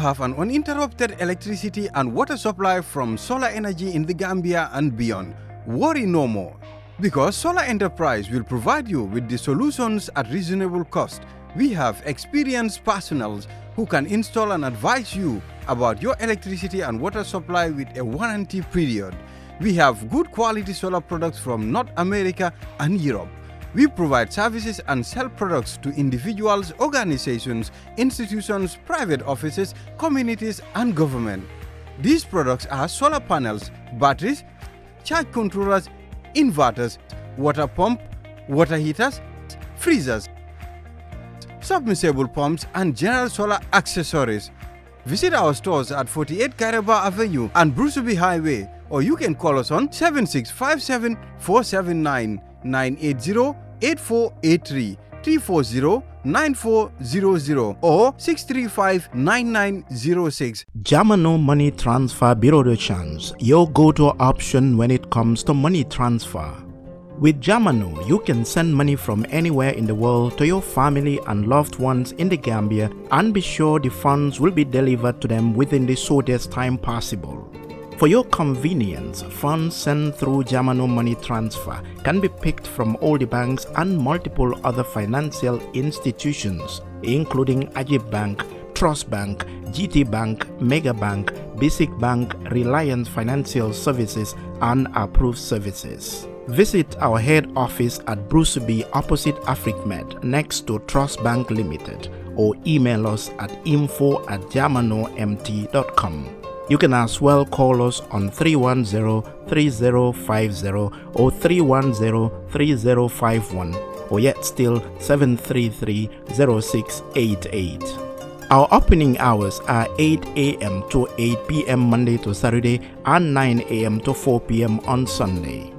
have an uninterrupted electricity and water supply from solar energy in the Gambia and beyond, worry no more. Because Solar Enterprise will provide you with the solutions at reasonable cost. We have experienced personnel who can install and advise you about your electricity and water supply with a warranty period. We have good quality solar products from North America and Europe. We provide services and sell products to individuals, organizations, institutions, private offices, communities, and government. These products are solar panels, batteries, charge controllers, inverters, water pump, water heaters, freezers, submersible pumps, and general solar accessories. Visit our stores at 48 Kairaba Avenue and Brusubi Highway, or you can call us on 7657 479 980-8483, 340-9400 or 635-9906. Jamano Money Transfer Bureau de Change, your go-to option when it comes to money transfer. With Jamano, you can send money from anywhere in the world to your family and loved ones in the Gambia and be sure the funds will be delivered to them within the shortest time possible. For your convenience, funds sent through Jamano Money Transfer can be picked from all the banks and multiple other financial institutions, including Ajib Bank, Trust Bank, GT Bank, Mega Bank, Basic Bank, Reliance Financial Services, and Approved Services. Visit our head office at Brusubi opposite AfricMed next to Trust Bank Limited or email us at info@jamanomt.com. You can as well call us on 310-3050 or 310-3051 or yet still 733-0688. Our opening hours are 8 a.m. to 8 p.m. Monday to Saturday and 9 a.m. to 4 p.m. on Sunday.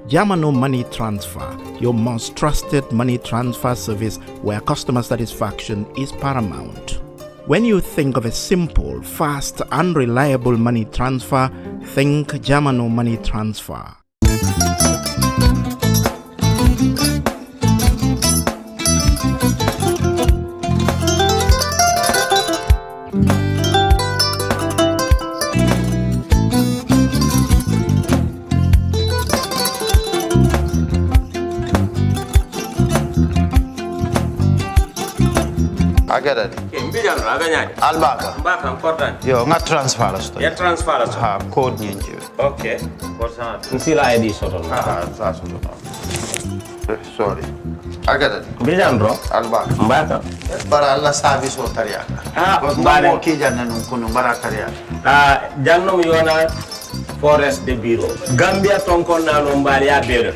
Jamano Money Transfer, your most trusted money transfer service where customer satisfaction is paramount. When you think of a simple, fast, and reliable money transfer, think Jamano Money Transfer. Agada. Albaka. Mbaka important. Yo, nga transfer la sto. Ya transfer la sto. Ha, code nyingi. Okay. Nsila ID soto. Sa soto. Sorry. Agada. Bijan bro. Albaka. Mbaka. Bara alla service o tariya. Mbare ki janna nun kunu bara tariya. Jannom yona forest de bureau. Gambia tonkon na no mbari ya bere.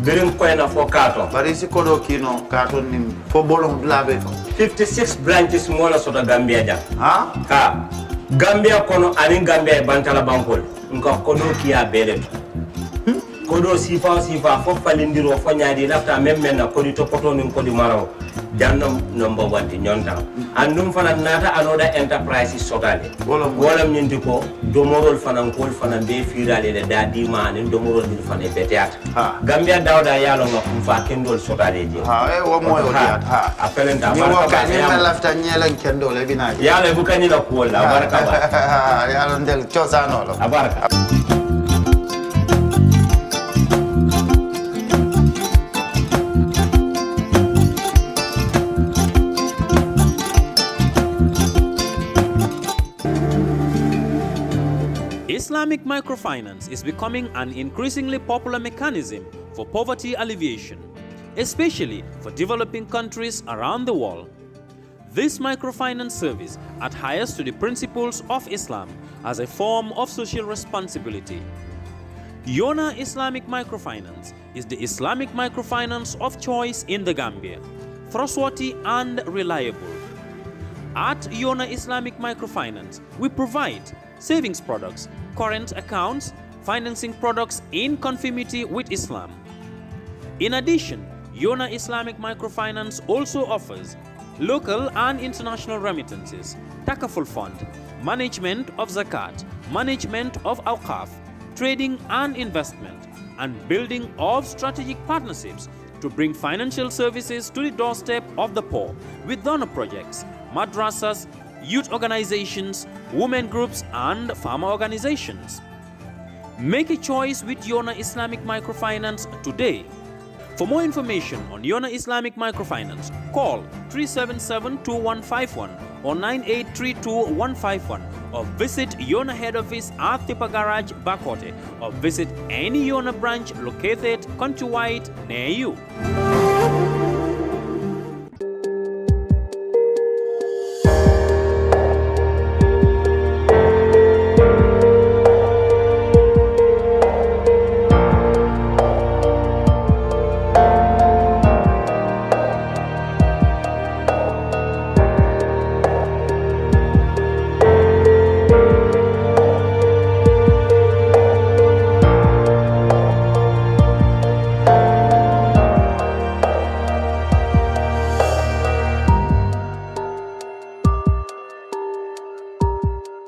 Birim koyna fo kato. Bari si kodo kino kato ni fo bolong blabe to. 56 branches mola sota Gambia jam. Ha? Gambia kono ani Gambia bantala bankol. Nka kodo kiya bere to. Kodo sifa fo falindiro fo nyaadi lafta memmen na kodi to poto nin kodi maraw. Jannam number 1 ti nyonta. Andum fana nata anoda enterprise sotale. Wolam nyindi ko domorol fana kol fana be firale de dadi ma nin domorol din fana be teat. Gambia dawda yalo ngam fa kendol sotale je. Wo moy o diat ha. Apelenta baraka ni lafta nyelen kendol e bina. Yalo bukani la ko la baraka ba. Yalo ndel chosano lo. Abaraka. Islamic microfinance is becoming an increasingly popular mechanism for poverty alleviation, especially for developing countries around the world. This microfinance service adheres to the principles of Islam as a form of social responsibility. Yona Islamic Microfinance is the Islamic microfinance of choice in the Gambia, trustworthy and reliable. At Yona Islamic Microfinance, we provide savings products, current accounts, financing products in conformity with Islam. In addition, Yona Islamic Microfinance also offers local and international remittances, takaful fund, management of zakat, management of awqaf, trading and investment, and building of strategic partnerships to bring financial services to the doorstep of the poor with donor projects, madrasas, youth organizations, women groups, and farmer organizations. Make a choice with Yona Islamic Microfinance today. For more information on Yona Islamic Microfinance, call 377-2151 or 9832-151 or visit Yona head office at Tipa Garage, Bakote, or visit any Yona branch located countrywide near you.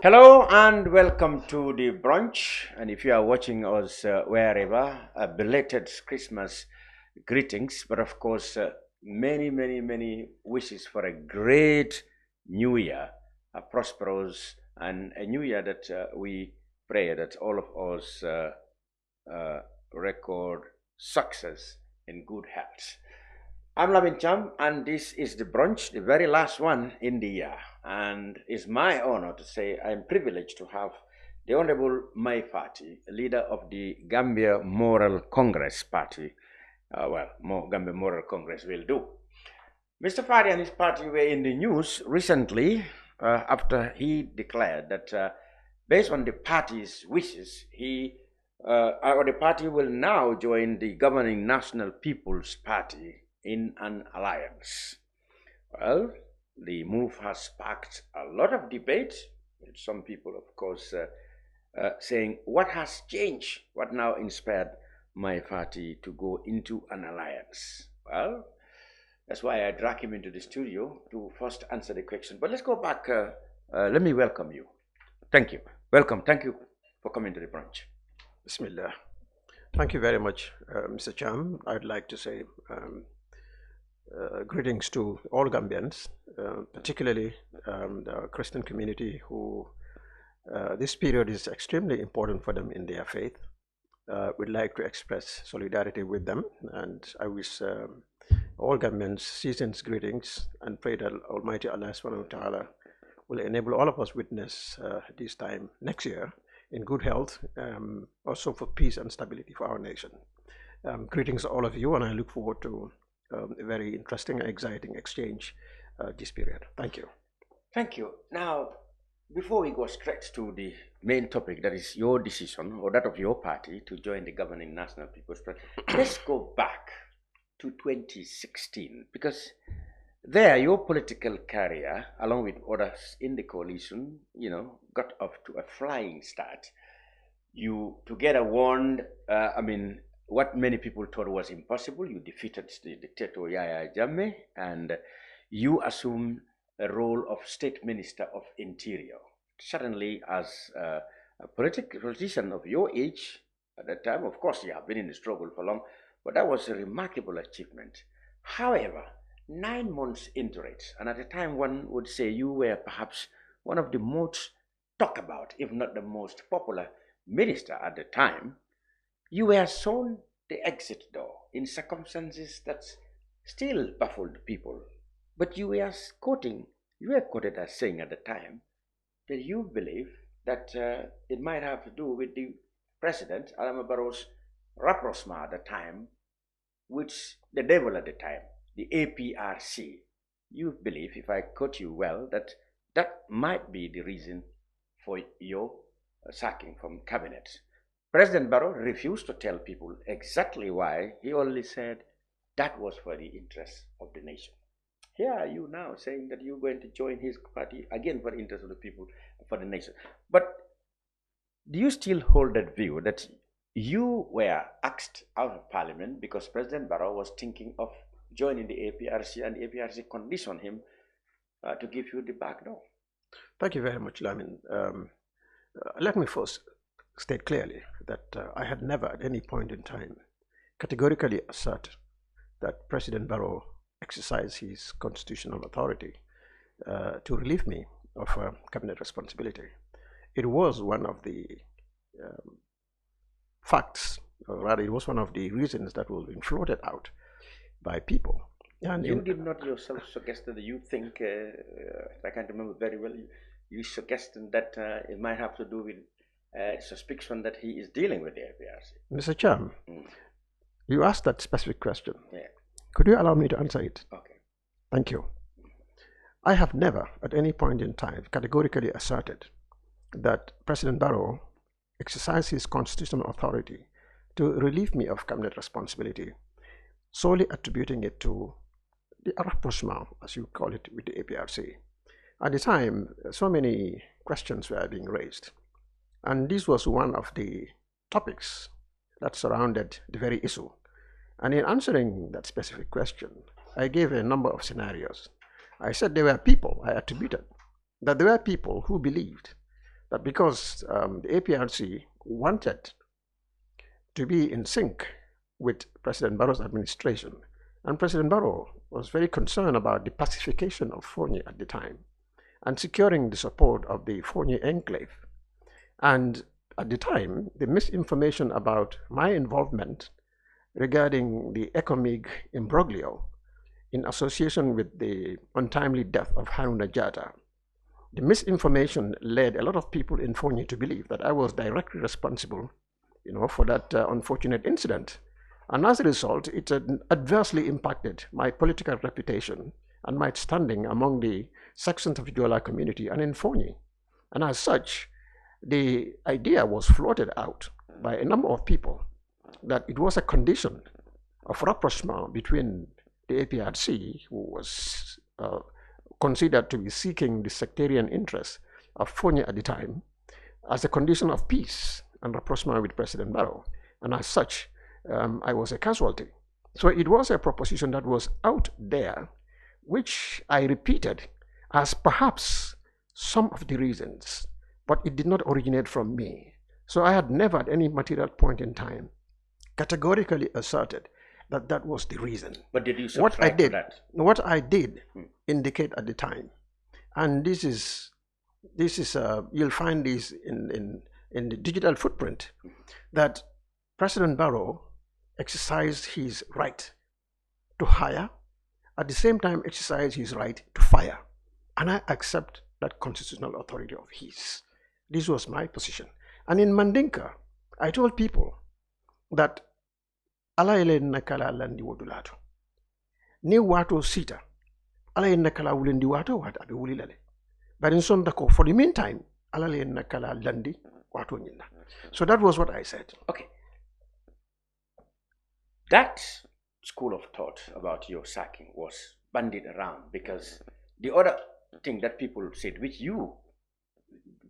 Hello and welcome to the brunch, and if you are watching us wherever, belated Christmas greetings, but of course many wishes for a great new year, a prosperous and a new year that we pray that all of us record success in good health. I'm Lavin Cham, and this is the brunch, the very last one in the year. And it's my honor to say I'm privileged to have the Honorable Mai Fatty, leader of the Gambia Moral Congress Party. Gambia Moral Congress will do. Mr. Fatty and his party were in the news recently after he declared that based on the party's wishes, the party will now join the governing National People's Party in an alliance. Well, the move has sparked a lot of debate, with some people, of course, saying what has changed, what now inspired Mai Fatty to go into an alliance. Well, that's why I dragged him into the studio to first answer the question. But let's go back. Let me welcome you. Thank you. Welcome. Thank you for coming to the brunch. Bismillah. Thank you very much, Mr. Cham. I'd like to say greetings to all Gambians, particularly the Christian community who this period is extremely important for them in their faith. We'd like to express solidarity with them, and I wish all Gambians season's greetings and pray that Almighty Allah subhanahu wa ta'ala will enable all of us witness this time next year in good health, also for peace and stability for our nation. Greetings to all of you, and I look forward to a very interesting and exciting exchange this period. Thank you. Thank you. Now, before we go straight to the main topic, that is your decision or that of your party to join the governing National People's Party, let's go back to 2016, because there your political career, along with others in the coalition, got off to a flying start. You together won, what many people thought was impossible. You defeated the dictator Yahya Jammeh, and you assumed a role of State Minister of Interior. Certainly, as a politician of your age at that time, of course, you have been in the struggle for long, but that was a remarkable achievement. However, 9 months into it, and at the time one would say you were perhaps one of the most talked about, if not the most popular minister at the time, you were shown the exit door in circumstances that still baffled people. But you were quoted as saying at the time that you believe that it might have to do with the president, Adama Barrow's rapprochement at the time, which the devil at the time, the APRC. You believe, if I quote you well, that that might be the reason for your sacking from cabinet. President Barrow refused to tell people exactly why. He only said that was for the interest of the nation. Here are you now saying that you're going to join his party, again for the interest of the people, for the nation. But do you still hold that view that you were axed out of parliament because President Barrow was thinking of joining the APRC, and the APRC conditioned him to give you the back door? Thank you very much, Lamin. Let me first state clearly that I had never at any point in time categorically asserted that President Barrow exercised his constitutional authority to relieve me of cabinet responsibility. It was one of the facts, or rather it was one of the reasons that was being floated out by people. And you did not yourself suggest that you think, I can't remember very well, you suggested that it might have to do with suspicion that he is dealing with the APRC. Mr. Cham, you asked that specific question. Yeah. Could you allow me to answer it? Okay. Thank you. I have never, at any point in time, categorically asserted that President Barrow exercised his constitutional authority to relieve me of cabinet responsibility, solely attributing it to the rapprochement, as you call it, with the APRC. At the time, so many questions were being raised, and this was one of the topics that surrounded the very issue. And in answering that specific question, I gave a number of scenarios. I said there were people, I attributed, that there were people who believed that because the APRC wanted to be in sync with President Barrow's administration, and President Barrow was very concerned about the pacification of Fonyi at the time and securing the support of the Fonyi enclave. And at the time, the misinformation about my involvement regarding the ECOMIG imbroglio in association with the untimely death of Haruna Jatta, the misinformation led a lot of people in Fonyi to believe that I was directly responsible, for that unfortunate incident. And as a result, it adversely impacted my political reputation and my standing among the sections of the Jola community and in Fonyi. And as such, the idea was floated out by a number of people that it was a condition of rapprochement between the APRC, who was considered to be seeking the sectarian interests of Fonyi at the time, as a condition of peace and rapprochement with President Barrow. And as such, I was a casualty. So it was a proposition that was out there, which I repeated as perhaps some of the reasons, but it did not originate from me. So I had never at any material point in time categorically asserted that that was the reason. But did you subscribe to that? What I did indicate at the time, and this is you'll find this in the digital footprint, that President Barrow exercised his right to hire, at the same time exercised his right to fire. And I accept that constitutional authority of his. This was my position. And in Mandinka, I told people that ala ele nakala landi wodulato. Ni wato sita. Ala ele nakala wulendi wato wat abe wulilale. But in Sondako, for the meantime, ala ele nakala landi wato nyinda. So that was what I said. Okay. That school of thought about your sacking was bandied around because the other thing that people said, which you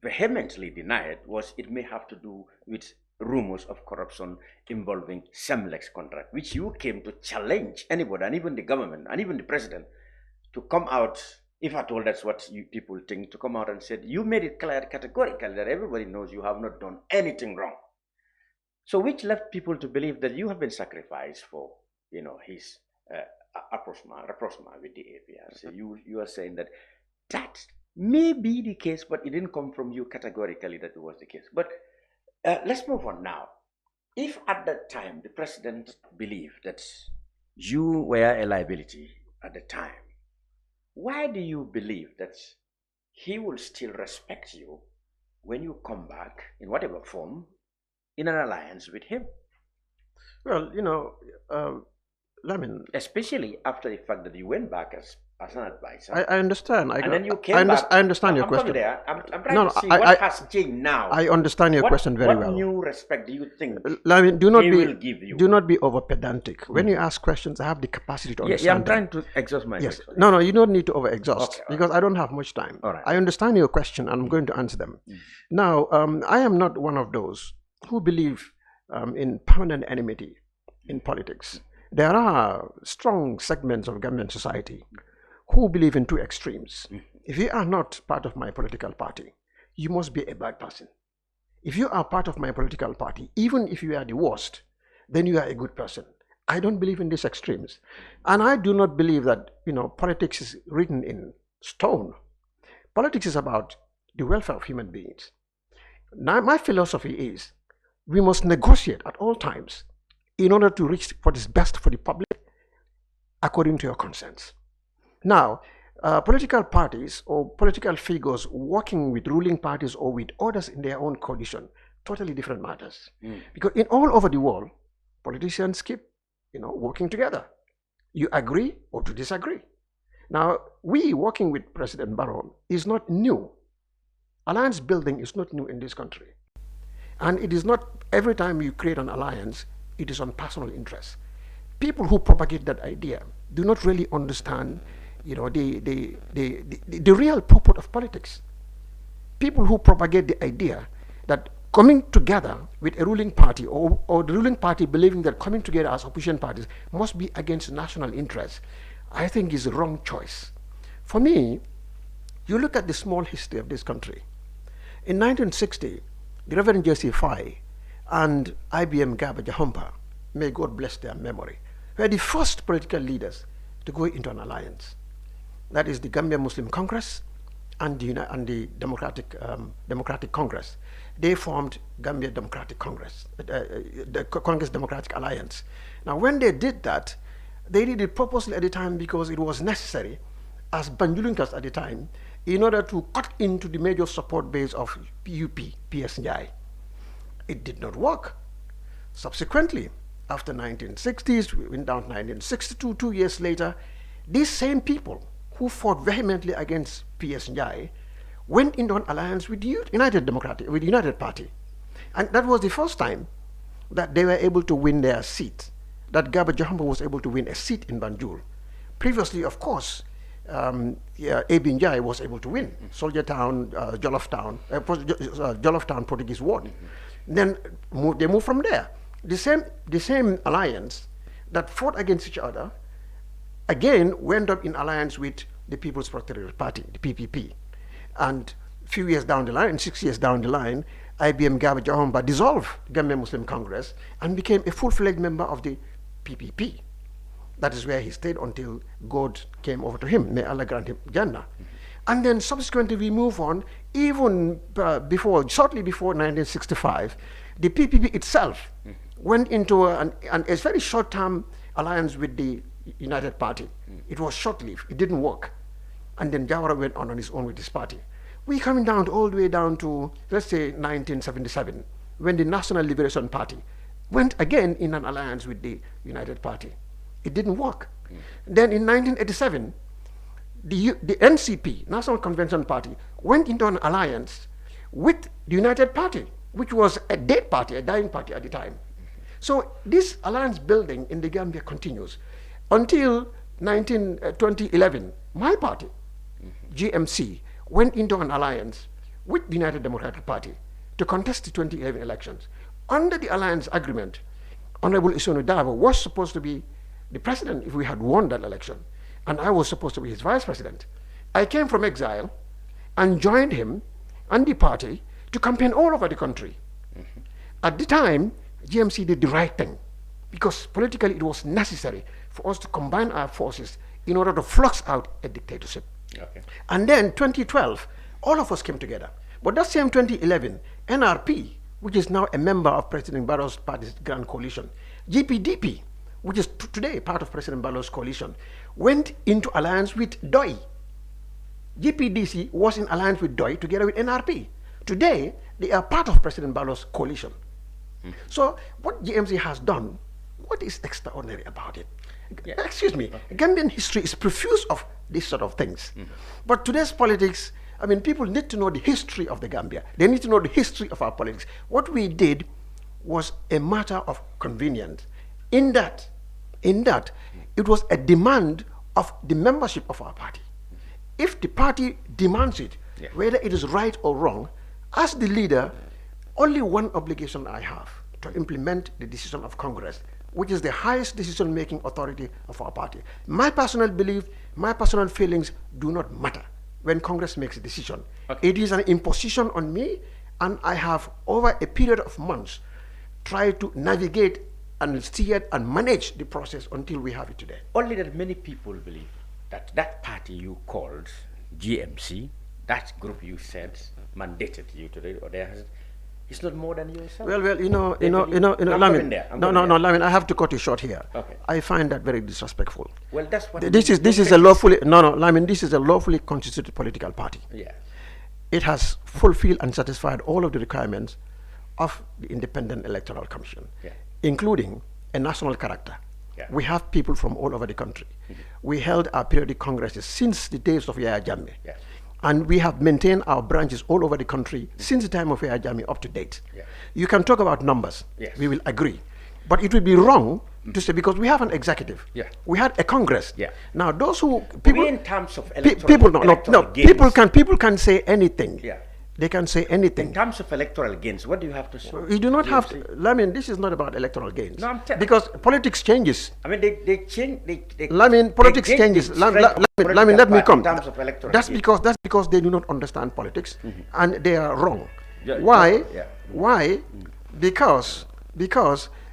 vehemently denied, was it may have to do with rumors of corruption involving Semlex contract, which you came to challenge anybody, and even the government, and even the president, to come out, if at all that's what people think, to come out and said, you made it clear categorically that everybody knows you have not done anything wrong. So which left people to believe that you have been sacrificed for, his rapprochement with the APR. So you are saying that that may be the case, but it didn't come from you categorically that it was the case. But let's move on now. If at that time the president believed that you were a liability at the time, why do you believe that he will still respect you when you come back in whatever form in an alliance with him? Well, Lamin, especially after the fact that you went back as an advisor. I understand. Then you came back. I understand your question. I'm trying to see what has changed now. I understand your question very well. What new respect do you think Lamin, will give you? Do not be over pedantic. When you ask questions, I have the capacity to understand. Yeah, I'm trying to exhaust my question. No, you don't need to over exhaust because right. I don't have much time. All right. I understand your question and I'm going to answer them. Now, I am not one of those who believe in permanent enmity in politics. There are strong segments of Gambian society who believe in two extremes. If you are not part of my political party, you must be a bad person. If you are part of my political party, even if you are the worst, then you are a good person. I don't believe in these extremes. And I do not believe that, politics is written in stone. Politics is about the welfare of human beings. Now, my philosophy is we must negotiate at all times in order to reach what is best for the public according to your conscience. Now, political parties or political figures working with ruling parties or with others in their own coalition, totally different matters. Because in all over the world, politicians keep, working together. You agree or to disagree. Now, we working with President Barrow is not new. Alliance building is not new in this country. And it is not every time you create an alliance, it is on personal interest. People who propagate that idea do not really understand, the real purpose of politics. People who propagate the idea that coming together with a ruling party or the ruling party believing that coming together as opposition parties must be against national interests, I think is a wrong choice. For me, you look at the small history of this country. In 1960, the Reverend SO5 and IBM Gaba Jahompa, may God bless their memory, were the first political leaders to go into an alliance. That is the Gambia Muslim Congress and the Democratic Congress. They formed Gambia Democratic Congress, the Congress Democratic Alliance. Now, when they did that, they did it purposely at the time because it was necessary as Banjulinkas at the time in order to cut into the major support base of PUP, PSNI. It did not work. Subsequently, after 1960s, we went down to 1962, 2 years later, these same people who fought vehemently against PSNI went into an alliance with the United Party. And that was the first time that they were able to win their seat, that Gaba Jahompa was able to win a seat in Banjul. Previously, of course, Abi Njai was able to win Soldier Town, Jollof Town, Portuguese ward. Then they moved from there. The same alliance that fought against each other again went up in alliance with the People's Protectorate Party, the PPP. And a few years down the line, 6 years down the line, IBM Gaba Jahompa dissolved the Gambia Muslim Congress and became a full-fledged member of the PPP. That is where he stayed until God came over to him. May Allah grant him Jannah. And then subsequently we move on, even shortly before 1965, the PPP itself went into a very short-term alliance with the United Party. It was short-lived. It didn't work. And then Jawara went on his own with his party. We're coming down all the way down to, let's say, 1977, when the National Liberation Party went again in an alliance with the United Party. It didn't work. Then in 1987, the NCP, National Convention Party, went into an alliance with the United Party, which was a dead party, a dying party at the time. So this alliance building in the Gambia continues until 2011. My party, GMC, went into an alliance with the United Democratic Party to contest the 2011 elections. Under the alliance agreement, Honorable Isonu Dabo was supposed to be the president if we had won that election, and I was supposed to be his vice president. I came from exile and joined him and the party to campaign all over the country. At the time, GMC did the right thing because politically it was necessary for us to combine our forces in order to flush out a dictatorship. Okay. And then 2012, all of us came together. But that same 2011, NRP, which is now a member of President Barrow's party's Grand Coalition, GPDP, which is today part of President Barrow's coalition, went into alliance with DOI. GPDC was in alliance with DOI together with NRP. Today, they are part of President Barrow's coalition. So what GMC has done, what is extraordinary about it? Yeah. Excuse me, Gambian history is profuse of these sort of things. But today's politics, I mean, people need to know the history of the Gambia. They need to know the history of our politics. What we did was a matter of convenience. In that, it was a demand of the membership of our party. If the party demands it, whether it is right or wrong, as the leader, only one obligation I have: to implement the decision of Congress, which is the highest decision-making authority of our party. My personal belief, my personal feelings do not matter when Congress makes a decision. Okay. It is an imposition on me, and I have, over a period of months, tried to navigate and steer and manage the process until we have it today. Only that many people believe that that party you called GMC, that group you said mandated you to do it, or it's not more than yourself. Well, Lamin, I have to cut you short here. Okay. I find that very disrespectful. Well, that's what this is a lawfully Lamin, this is a lawfully constituted political party. Yeah. It has fulfilled and satisfied all of the requirements of the Independent Electoral Commission, including a national character. Yeah. We have people from all over the country. We held our periodic congresses since the days of Yaya Jammeh. Yeah. And we have maintained our branches all over the country since the time of Yaya Jammeh up to date. Yeah. You can talk about numbers. Yes. We will agree. But it would be wrong to say, because we have an executive. Yeah. We had a Congress. Yeah. Now those who people in terms of people gains. people can say anything. Yeah. They can say anything. In terms of electoral gains, what do you have to show? You do not have to. Lamin, this is not about electoral gains. No, I'm because politics changes. I mean, they change. Lamin, politics changes. Lamin, let me come. In terms of electoral that's gains. because they do not understand politics, and they are wrong. Yeah, Why? yeah. Why? Because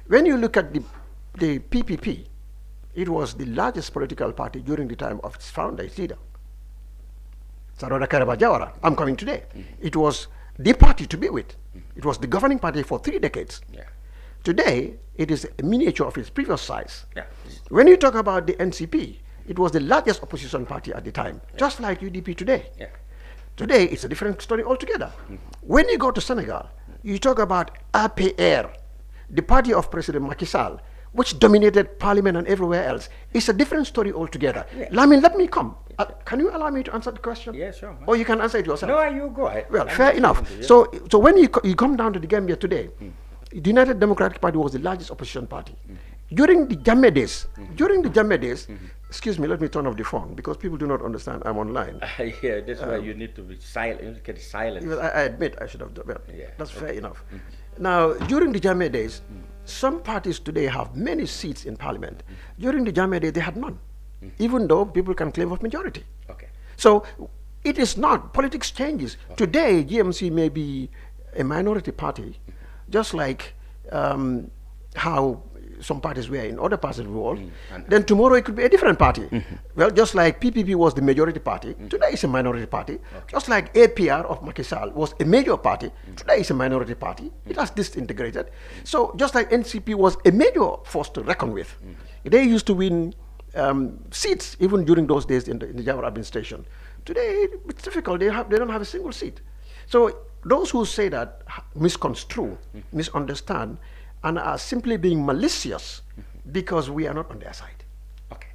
when you look at the PPP, it was the largest political party during the time of its founder, its leader, Saroda Karaba Jawara. I'm coming today. It was the party to be with. It was the governing party for 3 decades. Yeah. Today, it is a miniature of its previous size. Yeah. When you talk about the NCP, it was the largest opposition party at the time, just like UDP today. Yeah. Today, it's a different story altogether. When you go to Senegal, you talk about APR, the party of President Macky Sall, which dominated parliament and everywhere else. It's a different story altogether. Yeah. Lamin, let me come. Can you allow me to answer the question? Yeah, sure. Or you can answer it yourself. No, you go ahead. Well, fair enough. So when you come down to the Gambia today, the United Democratic Party was the largest opposition party. During the Jammeh days, excuse me, let me turn off the phone because people do not understand I'm online. Yeah, that's why you need to be silent. You need to get silent. I admit I should have done well. Yeah, that's fair enough. Now, during the Jammeh days, some parties today have many seats in parliament. During the Jammeh days, they had none, even though people can claim of majority. Okay. So it is not. Politics changes. Today, GMC may be a minority party, just like how some parties were in other parts of the world. Then tomorrow it could be a different party. Well, just like PPP was the majority party, today it's a minority party. Okay. Just like APR of Macky Sall was a major party, today it's a minority party. It has disintegrated. So just like NCP was a major force to reckon with. They used to win seats even during those days in the Jawara administration. Today it's difficult. They don't have a single seat. So those who say that misconstrue, misunderstand, and are simply being malicious because we are not on their side. Okay.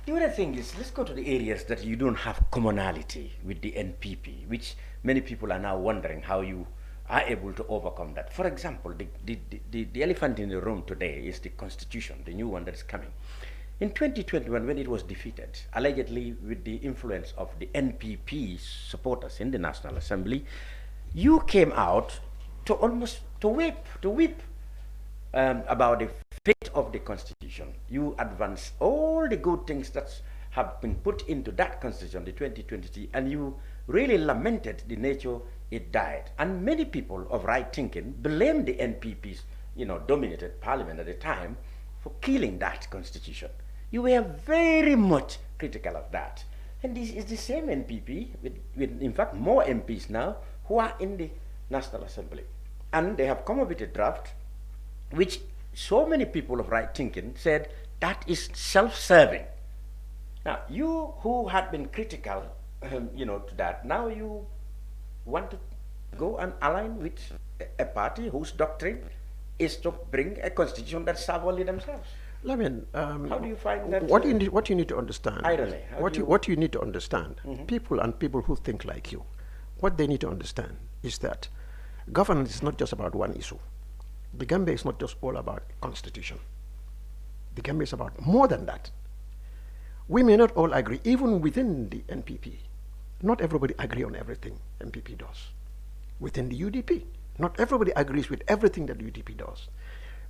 The other thing is, let's go to the areas that you don't have commonality with the NPP, which many people are now wondering how you are able to overcome that. For example, the elephant in the room today is the constitution, the new one that is coming. In 2021, when it was defeated, allegedly with the influence of the NPP supporters in the National Assembly, you came out to weep about the fate of the constitution. You advanced all the good things that have been put into that constitution, the 2023, and you really lamented the nature it died. And many people of right thinking blamed the NPP's, dominated parliament at the time for killing that constitution. You were very much critical of that. And this is the same NPP with in fact more MPs now who are in the National Assembly. And they have come up with a draft which so many people of right thinking said that is self-serving. Now, you who had been critical, to that, now you want to go and align with a party whose doctrine is to bring a constitution that serves only themselves. Lamin, how do you find that? What you need to understand. Irony. What you need to understand. People who think like you, what they need to understand is that governance is not just about one issue. The Gambia is not just all about constitution. The Gambia is about more than that. We may not all agree, even within the NPP. Not everybody agree on everything NPP does. Within the UDP, not everybody agrees with everything that the UDP does.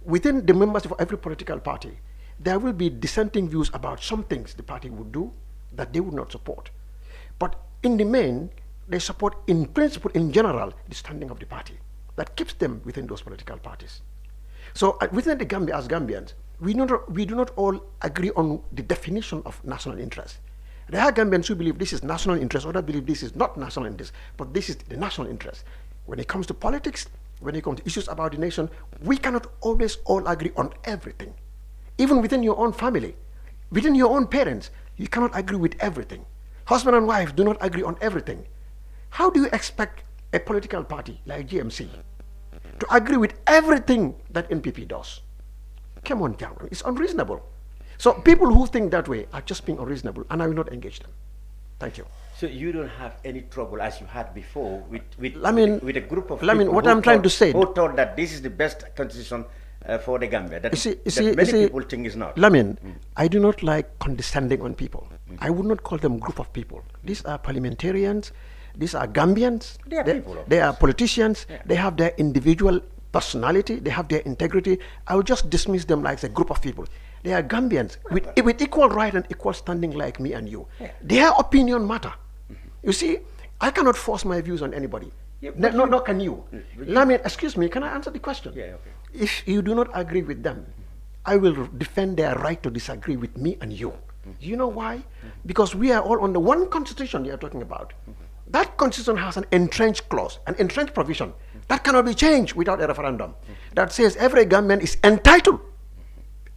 Within the members of every political party, there will be dissenting views about some things the party would do that they would not support. But in the main, they support, in principle, in general, the standing of the party. That keeps them within those political parties. So within the Gambia, as Gambians, we do not all agree on the definition of national interest. There are Gambians who believe this is national interest, others believe this is not national interest, but this is the national interest. When it comes to politics, when it comes to issues about the nation, we cannot always all agree on everything. Even within your own family, within your own parents, you cannot agree with everything. Husband and wife do not agree on everything. How do you expect a political party like GMC to agree with everything that NPP does? Come on, gentlemen, it's unreasonable. So people who think that way are just being unreasonable, and I will not engage them. Thank you. So you don't have any trouble as you had before with a group of people what I'm trying to say, who thought that this is the best constitution for the Gambia, that many people think is not. Lamin, I do not like condescending on people. I would not call them group of people. These are parliamentarians, these are Gambians, they are politicians, they have their individual personality, they have their integrity. I would just dismiss them like a group of people. They are Gambians with equal right and equal standing like me and you. Their opinion matter. You see, I cannot force my views on anybody. Nor can you. Lamin, excuse me, can I answer the question? Yeah, okay. If you do not agree with them, I will defend their right to disagree with me and you. You know why? Because we are all under one constitution you are talking about. That constitution has an entrenched clause, an entrenched provision that cannot be changed without a referendum. That says every Gambian is entitled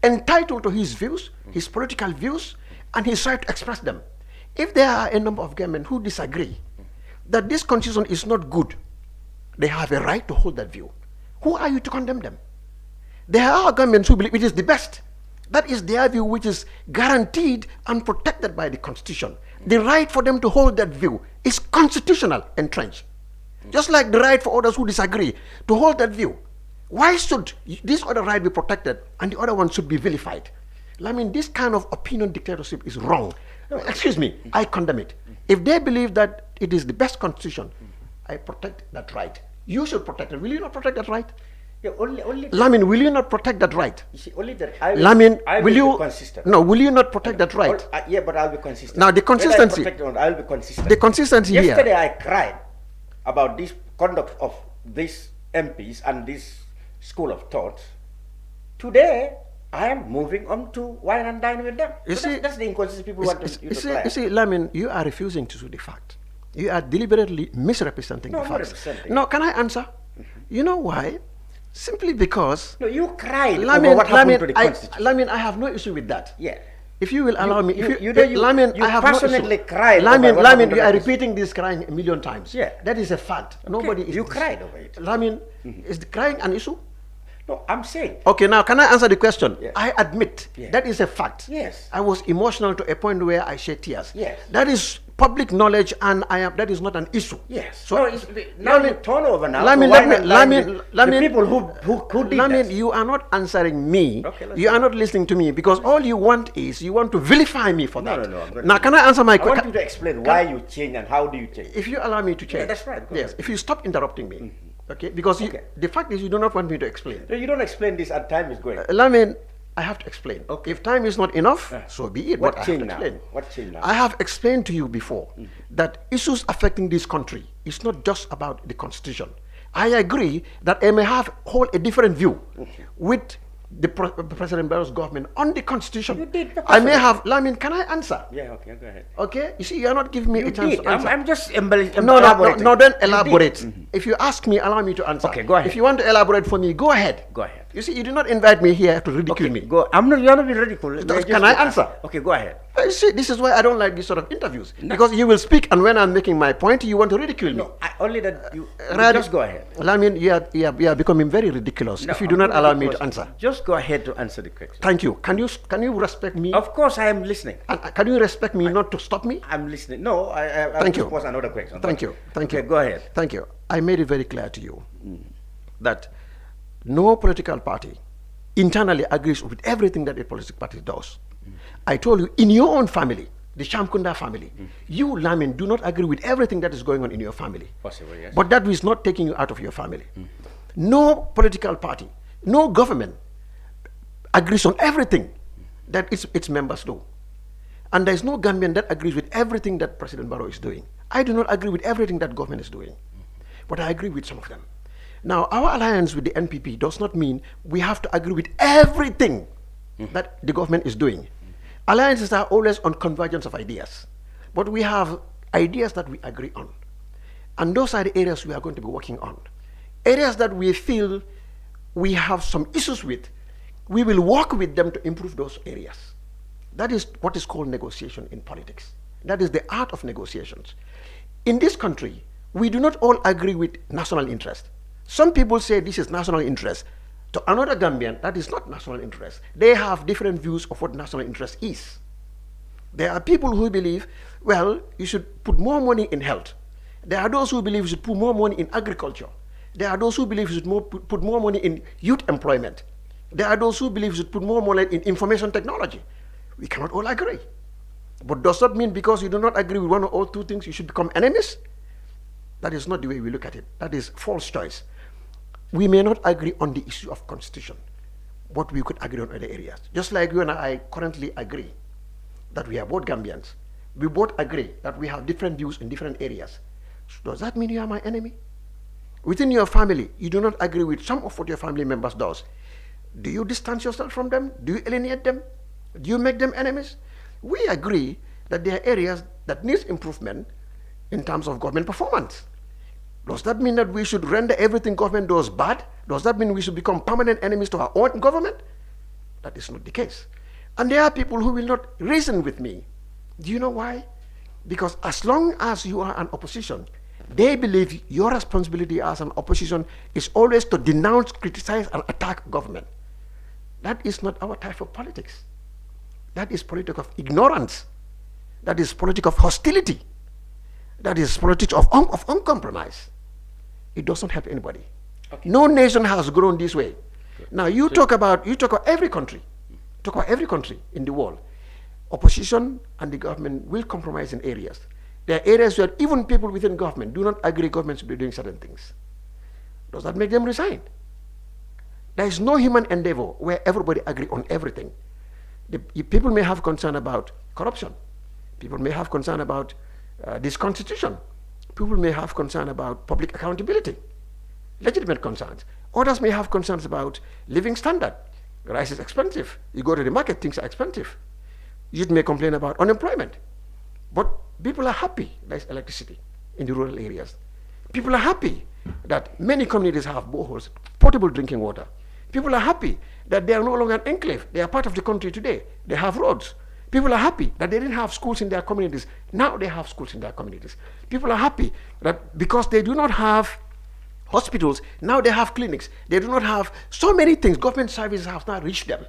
to his views, his political views, and his right to express them. If there are a number of Gambians who disagree that this constitution is not good, they have a right to hold that view. Who are you to condemn them? There are Gambians who believe it is the best. That is their view, which is guaranteed and protected by the constitution. The right for them to hold that view is constitutional entrenched. Just like the right for others who disagree to hold that view. Why should this other right be protected and the other one should be vilified? I mean, this kind of opinion dictatorship is wrong. Excuse me, I condemn it. If they believe that it is the best constitution, I protect that right. You should protect it. Will you not protect that right? Yeah, only Lamin, will you not protect that right? You see, only that I will be consistent. No, will you not protect that right? Yeah, but I'll be consistent. Now, the consistency. I'll be consistent. The consistency here. Yesterday I cried about this conduct of these MPs and this school of thought. Today, I am moving on to wine and dine with them. That's the inconsistency people want you to play. You see, Lamin, you are refusing to see the fact. You are deliberately misrepresenting the facts. No, can I answer? You know why? Simply because... No, you cried over what happened to the Constitution. Lamin, I have no issue with that. Yeah. If you will allow me... Lamin, I have passionately cried Lamin, you are repeating this crying a million times. Yeah. That is a fact. Okay. Nobody is... You cried over it. Lamin, is the crying an issue? No, I'm saying... Okay, now can I answer the question? Yeah. I admit that is a fact. Yes. I was emotional to a point where I shed tears. Yes. That is public knowledge, and that is not an issue. Yes. So now you turn over now. Lamin, the people who did Lamin, that. you are not answering me. Okay, you are not listening to me, because all you want is you want to vilify me for that. No. Now, can I answer my question? I want you to explain why you change and how do you change. If you allow me to change. Yeah, that's right. Yes. If you stop interrupting me. Okay, because the fact is you do not want me to explain. No, you don't explain this and time is going. Lamin, I have to explain. Okay. If time is not enough, so be it. What but I have to change explain. now? What change now? I have explained to you before that issues affecting this country is not just about the constitution. I agree that I may hold a different view with the President Barrow's government on the constitution. You did. I may have. Lamin, can I answer? Yeah, okay, go ahead. Okay, you see, you are not giving me a chance to answer. I'm just elaborating. No, don't elaborate. If you ask me, allow me to answer. Okay, go ahead. If you want to elaborate for me, go ahead. Go ahead. You see, you did not invite me here to ridicule me. Go. You're not being ridiculed. Can I answer? Okay, go ahead. You see, this is why I don't like this sort of interviews. Because you will speak, and when I'm making my point, you want to ridicule me. No, only that you just go ahead. Lamin, you are becoming very ridiculous if you do not allow me to answer. Just go ahead to answer the question. Thank you. Can you respect me? Of course, I am listening. Can you respect me not to stop me? I'm listening. No, I Thank you. pose another question. Thank you. Okay, go ahead. Thank you. I made it very clear to you that no political party internally agrees with everything that a political party does. I told you, in your own family, the Shamkunda family, you, Lamin, do not agree with everything that is going on in your family. Possible, yes. But that is not taking you out of your family. No political party, no government agrees on everything that its members do. And there is no Gambian that agrees with everything that President Barrow is doing. I do not agree with everything that government is doing. But I agree with some of them. Now, our alliance with the NPP does not mean we have to agree with everything that the government is doing. Alliances are always on convergence of ideas. But we have ideas that we agree on. And those are the areas we are going to be working on. Areas that we feel we have some issues with, we will work with them to improve those areas. That is what is called negotiation in politics. That is the art of negotiations. In this country, we do not all agree with national interest. Some people say this is national interest. To another Gambian, that is not national interest. They have different views of what national interest is. There are people who believe, well, you should put more money in health. There are those who believe you should put more money in agriculture. There are those who believe you should put more money in youth employment. There are those who believe you should put more money in information technology. We cannot all agree. But does that mean because you do not agree with one or all two things, you should become enemies? That is not the way we look at it. That is false choice. We may not agree on the issue of constitution, but we could agree on other areas. Just like you and I currently agree that we are both Gambians. We both agree that we have different views in different areas. Does that mean you are my enemy? Within your family, you do not agree with some of what your family members does. Do you distance yourself from them? Do you alienate them? Do you make them enemies? We agree that there are areas that need improvement in terms of government performance. Does that mean that we should render everything government does bad? Does that mean we should become permanent enemies to our own government? That is not the case. And there are people who will not reason with me. Do you know why? Because as long as you are an opposition, they believe your responsibility as an opposition is always to denounce, criticize, and attack government. That is not our type of politics. That is politics of ignorance. That is politics of hostility. That is politics of uncompromise. It doesn't help anybody. Okay. No nation has grown this way. Good. Now you talk about every country. Talk about every country in the world. Opposition and the government will compromise in areas. There are areas where even people within government do not agree government should be doing certain things. Does that make them resign? There is no human endeavor where everybody agree on everything. People may have concern about corruption. People may have concern about this constitution. People may have concern about public accountability, legitimate concerns. Others may have concerns about living standard. Rice is expensive. You go to the market, things are expensive. Youth may complain about unemployment. But people are happy there's electricity in the rural areas. People are happy that many communities have boreholes, potable drinking water. People are happy that they are no longer an enclave. They are part of the country today. They have roads. People are happy that they didn't have schools in their communities. Now they have schools in their communities. People are happy that because they do not have hospitals, now they have clinics. They do not have so many things. Government services have not reached them.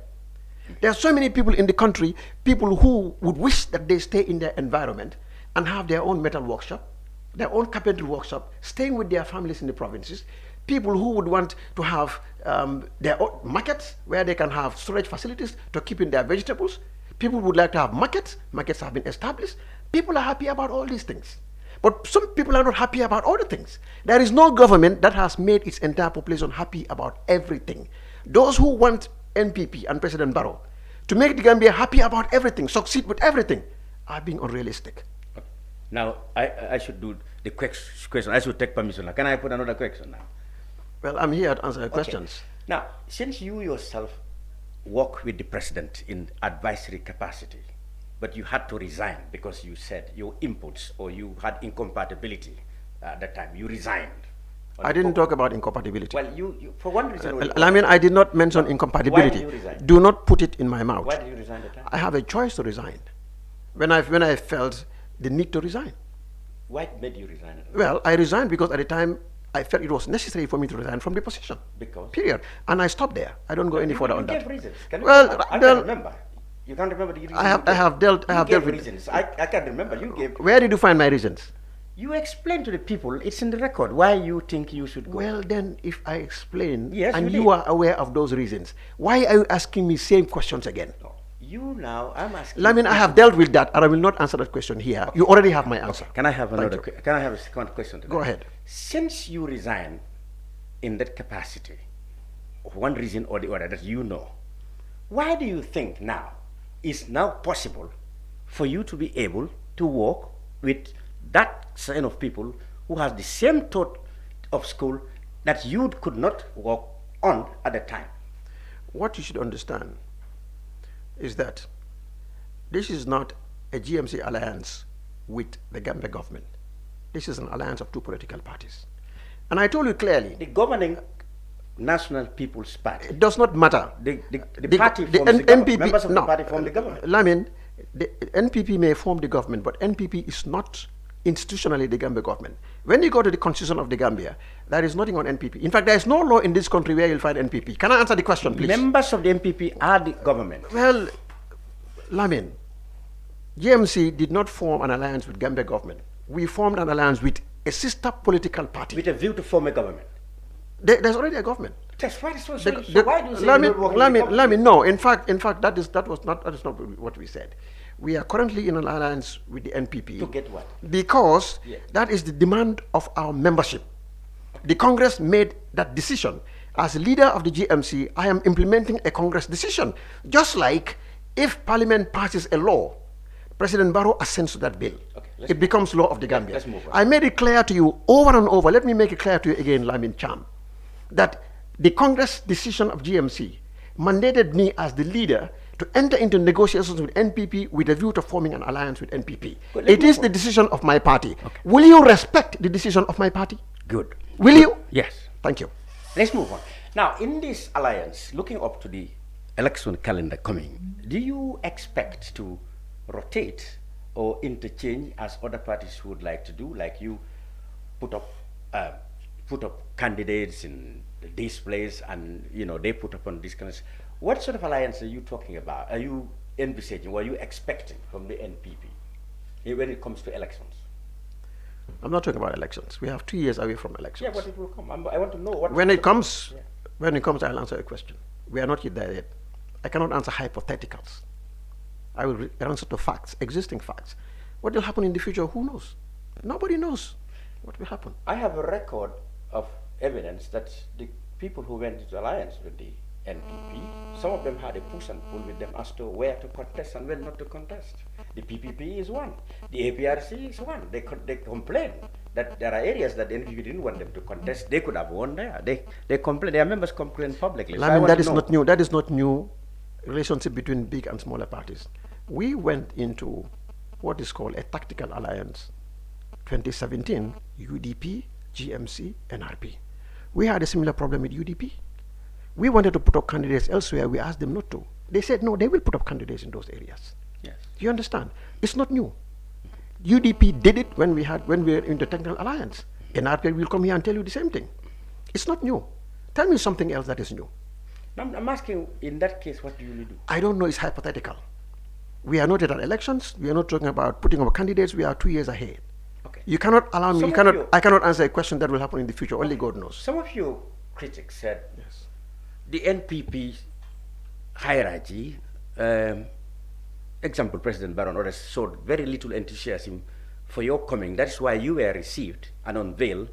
There are so many people in the country, people who would wish that they stay in their environment and have their own metal workshop, their own carpentry workshop, staying with their families in the provinces. People who would want to have their own markets where they can have storage facilities to keep in their vegetables. People would like to have markets. Markets have been established. People are happy about all these things. But some people are not happy about other things. There is no government that has made its entire population happy about everything. Those who want NPP and President Barrow to make the Gambia happy about everything, succeed with everything, are being unrealistic. Okay. Now, I should do the question. I should take permission now. Can I put another question now? Well, I'm here to answer your questions. Now, since you yourself work with the president in advisory capacity, but you had to resign because you said your inputs or you had incompatibility at that time, you resigned. I didn't talk about incompatibility. Well, you for one reason. I mean, I did not mention incompatibility. Why did you resign? Do not put it in my mouth. Why did you resign at that time? I have a choice to resign. When I felt the need to resign. Why made you resign at that time? Well, I resigned because at the time I felt it was necessary for me to resign from the position. Because? Period. And I stopped there. I don't go any further on that. Reasons. Well, I can't remember. You can't remember the reasons. I have dealt with reasons. I can't remember. You gave. Where did you find my reasons? You explained to the people. It's in the record. Why you think you should go? Well, then, if I explain, yes, and you are aware of those reasons, why are you asking me same questions again? No. You now, I'm asking. I mean, I have dealt with that, and I will not answer that question here. Okay. You already have my answer. Okay. Can I have another? Can I have a second question? Go ahead. Since you resigned in that capacity, of one reason or the other that you know, why do you think now it's now possible for you to be able to work with that kind of people who has the same thought of school that you could not work on at the time? What you should understand is that this is not a GMC alliance with the Gambia government. This is an alliance of two political parties. And I told you clearly, The governing National People's Party. it does not matter. The party forms the government. Members of the party form the government. Lamin, the NPP may form the government, but NPP is not institutionally the Gambia government. When you go to the constitution of the Gambia, there is nothing on NPP. In fact, there is no law in this country where you'll find NPP. Can I answer the question, please? Members of the NPP are the government. Well, Lamin, GMC did not form an alliance with Gambia government. We formed an alliance with a sister political party. With a view to form a government. There's already a government. That's why. So why do you say Lamin, no. In fact, that is not what we said. We are currently in an alliance with the NPP. To get what? Because that is the demand of our membership. The Congress made that decision. As leader of the GMC, I am implementing a Congress decision. Just like if Parliament passes a law, President Barrow assents to that bill. Okay, it becomes law of the Gambia. Let's move on. I made it clear to you over and over. Let me make it clear to you again, Lamin Cham, that the Congress decision of GMC mandated me as the leader to enter into negotiations with NPP with a view to forming an alliance with NPP. It is the decision of my party. Okay. Will you respect the decision of my party? Good. Will you? Yes. Thank you. Let's move on. Now, in this alliance, looking up to the election calendar coming, do you expect to rotate or interchange as other parties would like to do, like you put up candidates in this place and they put up on this kind of... What sort of alliance are you talking about? Are you envisaging, or are you expecting from the NPP when it comes to elections? I'm not talking about elections. We have 2 years away from elections. Yeah, but it will come. I want to know what... When it comes, I'll answer a question. We are not yet there yet. I cannot answer hypotheticals. I will answer to facts, existing facts. What will happen in the future, who knows? Nobody knows what will happen. I have a record of evidence that the people who went into alliance with the NPP, some of them had a push and pull with them as to where to contest and when not to contest. The PPP is one. The APRC is one. They complain that there are areas that the NPP didn't want them to contest. They could have won there. They complain. Their members complain publicly. So I mean, that is not new. That is not new relationship between big and smaller parties. We went into what is called a tactical alliance. 2017, UDP, GMC, NRP. We had a similar problem with UDP. We wanted to put up candidates elsewhere. We asked them not to. They said, no, they will put up candidates in those areas. Yes. You understand? It's not new. UDP did it when we were in the technical alliance. NRP will come here and tell you the same thing. It's not new. Tell me something else that is new. I'm asking, in that case, what do you do? I don't know. It's hypothetical. We are not at elections. We are not talking about putting up candidates. We are 2 years ahead. Okay. You cannot allow me. I cannot answer a question that will happen in the future. Only God knows. Some of your critics said, yes, the NPP hierarchy, example, President Barrow and others showed very little enthusiasm for your coming. That's why you were received and unveiled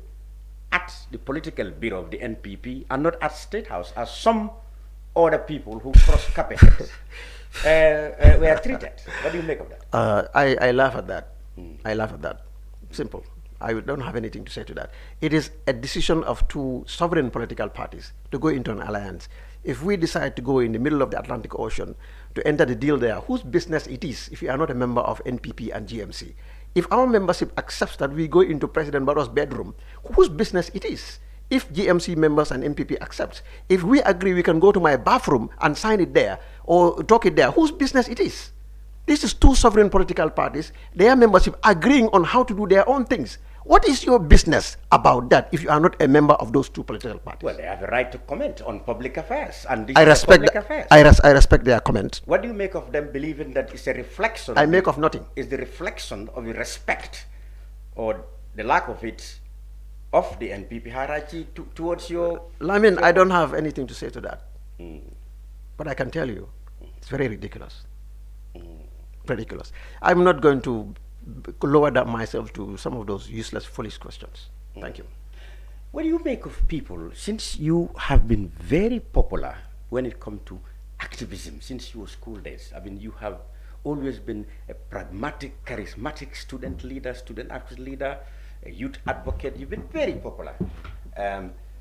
at the political bureau of the NPP and not at State House as some other people who crossed carpets were treated. What do you make of that? I laugh at that. I laugh at that. Simple. I don't have anything to say to that. It is a decision of two sovereign political parties to go into an alliance. If we decide to go in the middle of the Atlantic Ocean to enter the deal there, whose business it is if you are not a member of NPP and GMC? If our membership accepts that we go into President Barrow's bedroom, whose business it is? If GMC members and NPP accept, if we agree we can go to my bathroom and sign it there or talk it there, whose business it is? This is two sovereign political parties, their membership agreeing on how to do their own things. What is your business about that if you are not a member of those two political parties? Well, they have a right to comment on public affairs, and this I is respect public affairs. I respect their comment. What do you make of them believing that it's a reflection? I make of nothing. It's the reflection of the respect or the lack of it of the NPP hierarchy towards your... Lamin, I don't have anything to say to that. But I can tell you, it's very ridiculous. Ridiculous. I'm not going to lower down myself to some of those useless, foolish questions. Thank you. What do you make of people, since you have been very popular when it comes to activism since your school days? I mean, you have always been a pragmatic, charismatic student leader, student activist leader, a youth advocate. You've been very popular.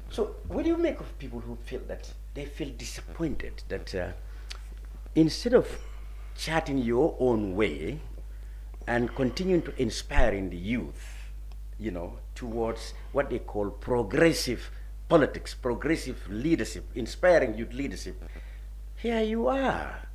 So what do you make of people who feel that they feel disappointed that instead of charting your own way, and continuing to inspire in the youth, you know, towards what they call progressive politics, progressive leadership, inspiring youth leadership. Here you are,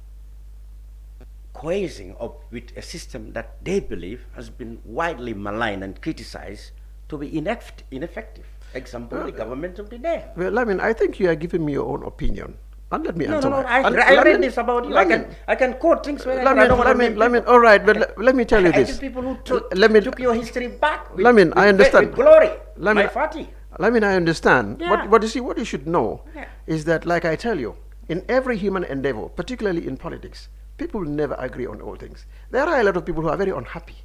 coalescing up with a system that they believe has been widely maligned and criticized to be ineffective. Example, the government of the day. Well, I mean, I think you are giving me your own opinion. And let me answer. No, I read this about you. I can quote things where I don't want to. All right, but let me tell you this. People who took your history back. With, I understand. With glory. Mai Fatty. I understand. Yeah. But you see, what you should know is that, like I tell you, in every human endeavor, particularly in politics, people never agree on all things. There are a lot of people who are very unhappy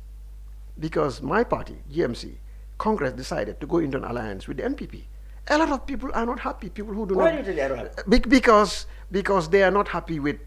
because my party, GMC, Congress decided to go into an alliance with the NPP. A lot of people are not happy. People who do Why not. do you think they are not happy? Because they are not happy with.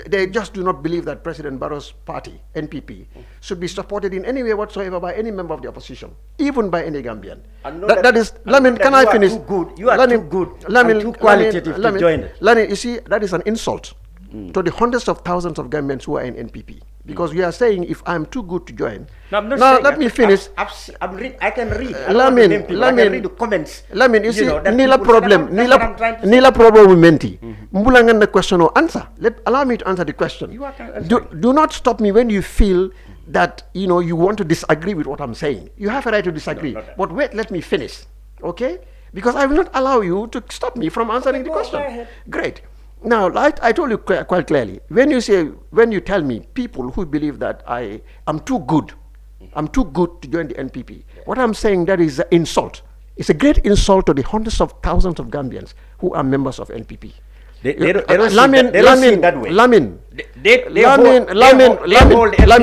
They just do not believe that President Barrow's party, NPP, should be supported in any way whatsoever by any member of the opposition, even by any Gambian. That is. Lamin, can I finish? You are too good. And too qualitative to join it. Lamin, you see, that is an insult to the hundreds of thousands of Gambians who are in NPP. Because we are saying if I'm too good to join. No, I'm not now saying let me finish. I can read. Lamin, I can read the comments. Lamin, you see, nila problem with menti. Mbulangan the question or answer. Allow me to answer the question. Do not stop me when you feel that you want to disagree with what I'm saying. You have a right to disagree. But wait, let me finish. Okay? Because I will not allow you to stop me from answering the question. Great. Now, I told you quite clearly, when you tell me people who believe that I'm too good to join the NPP, what I'm saying, that is an insult. It's a great insult to the hundreds of thousands of Gambians who are members of NPP. They don't see it that way. Lamin,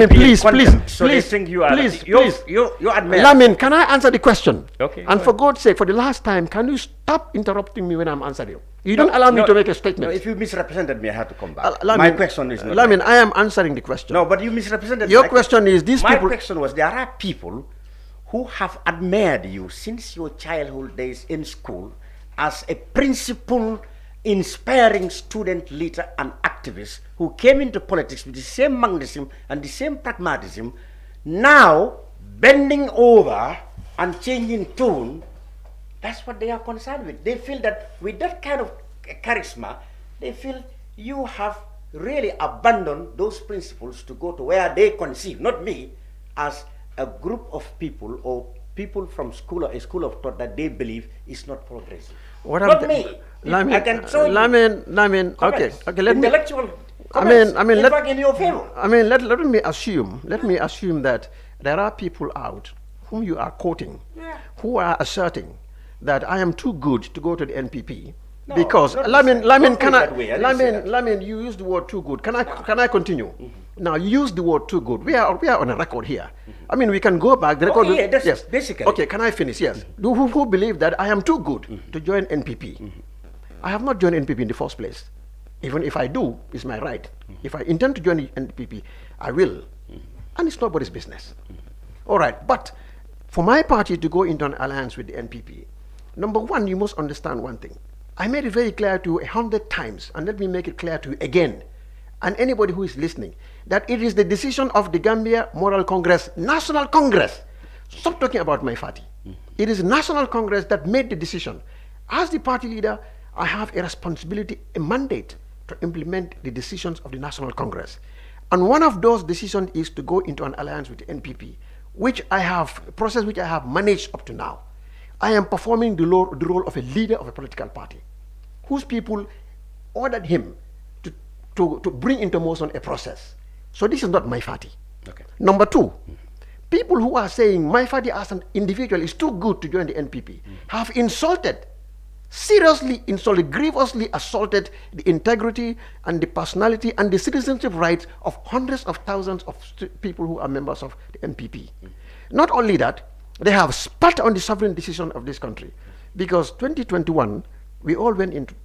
please, you admit. Lamin, can I answer the question? Okay. And for God's sake, for the last time, can you stop interrupting me when I'm answering? You don't allow me to make a statement. No, if you misrepresented me, I have to come back. My question is not. Lamin, I am answering the question. No, but you misrepresented. Your question is these people. My question was: there are people who have admired you since your childhood days in school as a principal, inspiring student leader and activist who came into politics with the same magnetism and the same pragmatism, now bending over and changing tone. That's what they are concerned with. They feel that with that kind of charisma, they feel you have really abandoned those principles to go to where they conceive, not me, as a group of people or people from a school of thought that they believe is not progressive. Not me. Lamin, I can show you. Lamin, okay, let me. Intellectual comments. In fact, in your favor. Let me assume that there are people out whom you are quoting, who are asserting that I am too good to go to the NPP. No, because Lamin, you used the word too good. Can I continue? Now you use the word too good. We are on a record here. I mean, we can go back. The record. Yes, basically. Okay, can I finish? Yes. Who believe that I am too good to join NPP? I have not joined NPP in the first place. Even if I do, it's my right. If I intend to join the NPP, I will. And it's nobody's business. All right, but for my party to go into an alliance with the NPP, number one, you must understand one thing. I made it very clear to you 100 times, and let me make it clear to you again, and anybody who is listening, that it is the decision of the Gambia Moral Congress, National Congress. Stop talking about Mai Fatty. It is National Congress that made the decision. As the party leader, I have a responsibility, a mandate to implement the decisions of the National Congress. And one of those decisions is to go into an alliance with the NPP, a process which I have managed up to now. I am performing the role of a leader of a political party, whose people ordered him to bring into motion a process. So this is not Mai Fatty. Okay. Number two, people who are saying Mai Fatty as an individual is too good to join the NPP have seriously insulted, grievously assaulted the integrity and the personality and the citizenship rights of hundreds of thousands of people who are members of the NPP. Not only that, they have spat on the sovereign decision of this country, because 2021, we all went into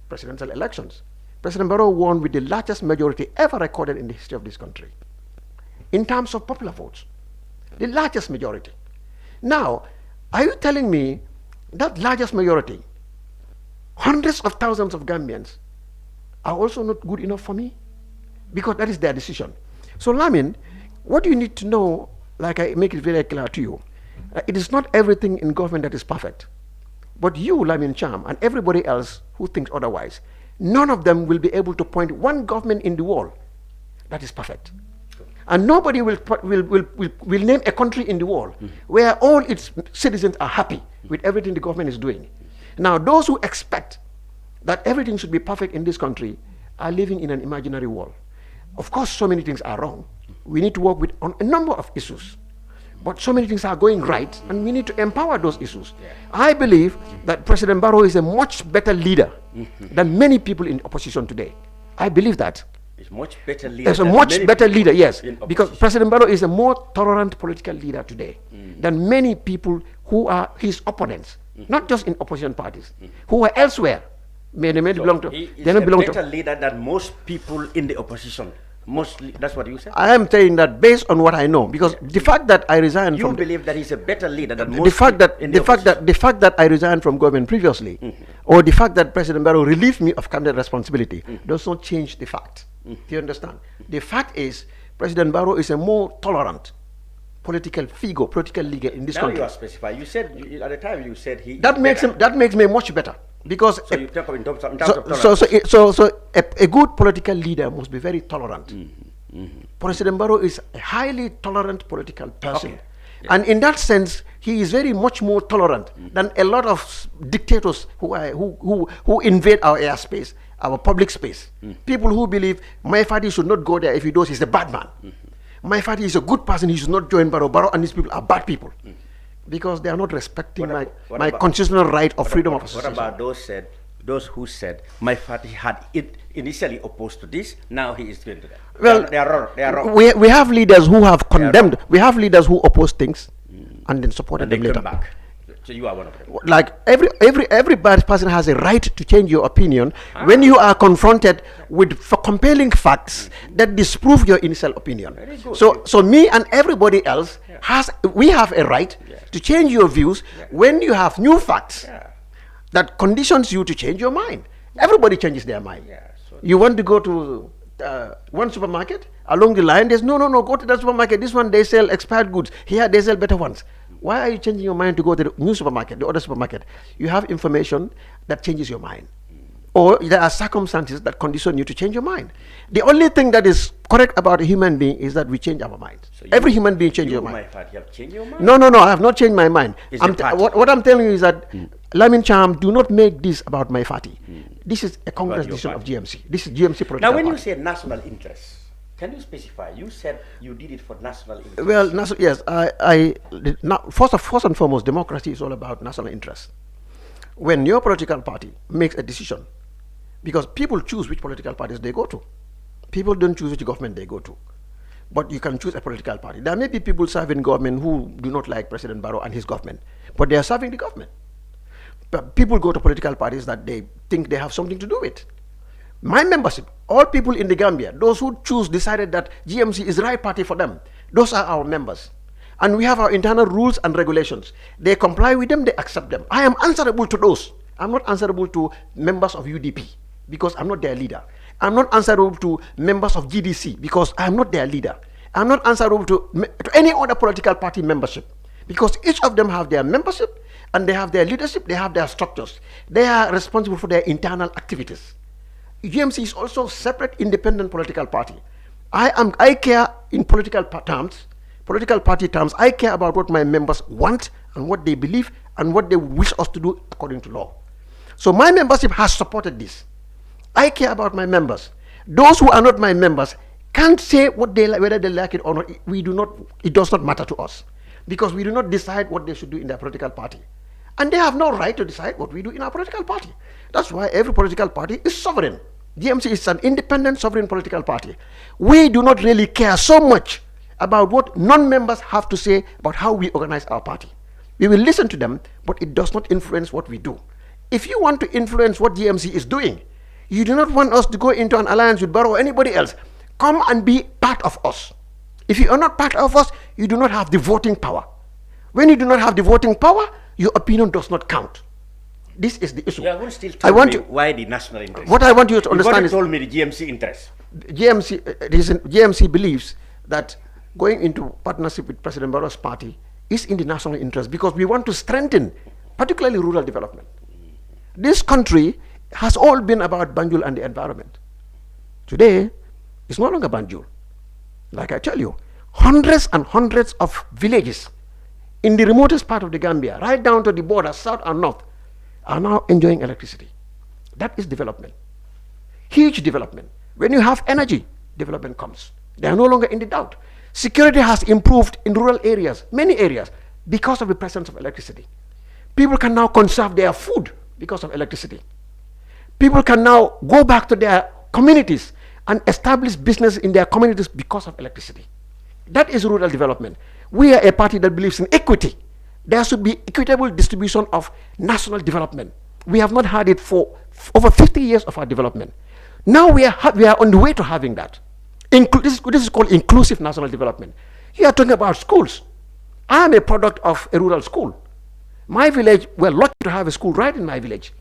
presidential elections. President Barrow won with the largest majority ever recorded in the history of this country. In terms of popular votes, the largest majority. Now, are you telling me that largest majority, hundreds of thousands of Gambians, are also not good enough for me? Because that is their decision. So Lamin, What you need to know, like I make it very clear to you, it is not everything in government that is perfect. But you, Lamin Cham, and everybody else who thinks otherwise, none of them will be able to point one government in the world that is perfect. And nobody will name a country in the world where all its citizens are happy with everything the government is doing. Now, those who expect that everything should be perfect in this country are living in an imaginary world. Of course, so many things are wrong. We need to work on a number of issues. But so many things are going right, and we need to empower those issues. I believe that President Barrow is a much better leader than many people in opposition today. I believe that. He's much better leader. There's a much better leader, yes. Because President Barrow is a more tolerant political leader today than many people who are his opponents, not just in opposition parties, who are elsewhere. They may belong to. He is a better leader than most people in the opposition. Mostly, that's what you said? I am saying that based on what I know, because the fact that I resigned from... You believe that he's a better leader than most people in the opposition? The fact that I resigned from government previously, or the fact that President Barrow relieved me of cabinet responsibility, does not change the fact. Do you understand? The fact is, President Barrow is a more tolerant political figure, political leader in this country. Now you are specified. You said, at the time you said he... That makes me much better. Because so you talk in terms of tolerance. So a good political leader must be very tolerant. President Barrow is a highly tolerant political person. Okay. And in that sense, he is very much more tolerant than a lot of dictators who invade our airspace, our public space. People who believe Mai Fatty should not go there. If he does, he's a bad man. Mai Fatty is a good person. He should not join Barrow. Barrow and these people are bad people. Because they are not respecting my constitutional right of freedom of association. What about those who said Mai Fatty had initially opposed to this, now he is going to that? Well, they are wrong. We have leaders who have condemned. We have leaders who oppose things and then supported them later. Come back. So you are one of them. Like every bad person has a right to change your opinion when you are confronted with compelling facts that disprove your initial opinion. So me and everybody else we have a right to change your views when you have new facts that conditions you to change your mind. Everybody changes their mind. You want to go to one supermarket, along the line there's no, go to that supermarket. This one they sell expired goods. Here they sell better ones. Why are you changing your mind to go to the new supermarket, the other supermarket? You have information that changes your mind. Or there are circumstances that condition you to change your mind. The only thing that is correct about a human being is that we change our mind. So every human being changes your mind. You have changed your mind? No, I have not changed my mind. What I'm telling you is that Lamin Cham, do not make this about Mai Fatty. This is a Congress decision of GMC. This is GMC political Now when party. you say national interest, can you specify? You said you did it for national interest. Well, yes. First and foremost, democracy is all about national interest. When your political party makes a decision, because people choose which political parties they go to. People don't choose which government they go to. But you can choose a political party. There may be people serving government who do not like President Barrow and his government, but they are serving the government. But people go to political parties that they think they have something to do with. My membership, all people in the Gambia, those who decided that GMC is the right party for them, those are our members. And we have our internal rules and regulations. They comply with them, they accept them. I am answerable to those. I'm not answerable to members of UDP because I'm not their leader. I'm not answerable to members of GDC because I'm not their leader. I'm not answerable to any other political party membership because each of them have their membership and they have their leadership, they have their structures. They are responsible for their internal activities. GMC is also a separate independent political party. I care in political party terms. I care about what my members want and what they believe and what they wish us to do according to law. So my membership has supported this. I care about my members. Those who are not my members can't say what they like, whether they like it or not. It does not matter to us because we do not decide what they should do in their political party. And they have no right to decide what we do in our political party. That's why every political party is sovereign. GMC is an independent sovereign political party. We do not really care so much about what non-members have to say about how we organize our party. We will listen to them, but it does not influence what we do. If you want to influence what GMC is doing, you do not want us to go into an alliance with Barrow or anybody else. Come and be part of us. If you are not part of us, you do not have the voting power. When you do not have the voting power, your opinion does not count. This is the issue. You haven't still told me why the national interest. What I want you to understand is... You told me the GMC interest. GMC believes that going into partnership with President Barrow's party is in the national interest, because we want to strengthen, particularly rural development. This country has all been about Banjul and the environment. Today, it's no longer Banjul. Like I tell you, hundreds and hundreds of villages in the remotest part of the Gambia, right down to the border, south and north, are now enjoying electricity. That is development. Huge development. When you have energy, development comes. They are no longer in the doubt. Security has improved in rural areas, many areas, because of the presence of electricity. People can now conserve their food because of electricity. People can now go back to their communities and establish business in their communities because of electricity. That is rural development. We are a party that believes in equity. There should be equitable distribution of national development. We have not had it for over 50 years of our development. Now we are on the way to having that. This is called inclusive national development. You are talking about schools. I am a product of a rural school. My village, we're lucky to have a school right in my village.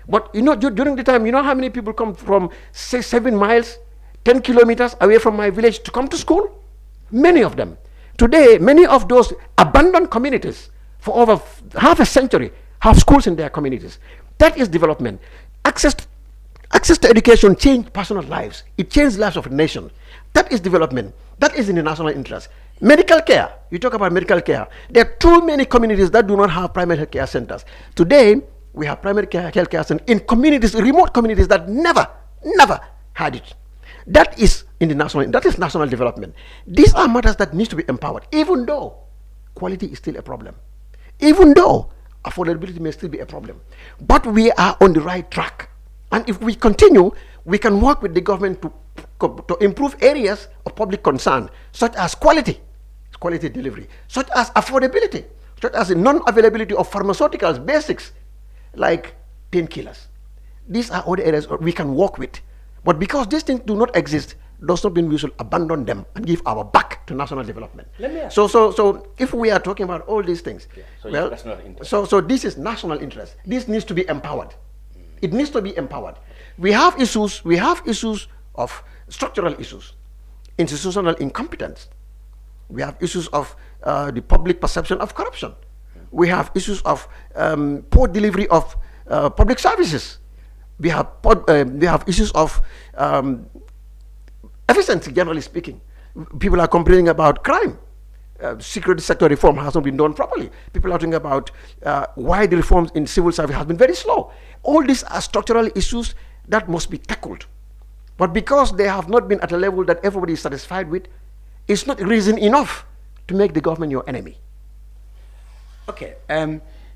But you know, during the time, you know how many people come from, say, 7 miles, 10 kilometers away from my village to come to school? Many of them. Today, many of those abandoned communities for over half a century have schools in their communities. That is development. Access to education changed personal lives. It changed lives of a nation. That is development. That is in the national interest. Medical care. You talk about medical care. There are too many communities that do not have primary health care centers. Today, we have primary health care centers in communities, remote communities that never had it. That is national development. These are matters that need to be empowered, even though quality is still a problem. Even though affordability may still be a problem. But we are on the right track. And if we continue, we can work with the government to improve areas of public concern, such as quality delivery, such as affordability, such as the non-availability of pharmaceuticals, basics, like painkillers. These are all the areas we can work with. But because these things do not exist, does not mean we should abandon them and give our back to national development. Let me ask so if we are talking about all these things, so this is national interest. This needs to be empowered. It needs to be empowered. We have issues of structural issues, institutional incompetence. We have issues of the public perception of corruption. We have issues of poor delivery of public services. We have issues of efficiency, generally speaking. People are complaining about crime. Security sector reform hasn't been done properly. People are talking about why the reforms in civil service has been very slow. All these are structural issues that must be tackled. But because they have not been at a level that everybody is satisfied with, it's not reason enough to make the government your enemy. Okay.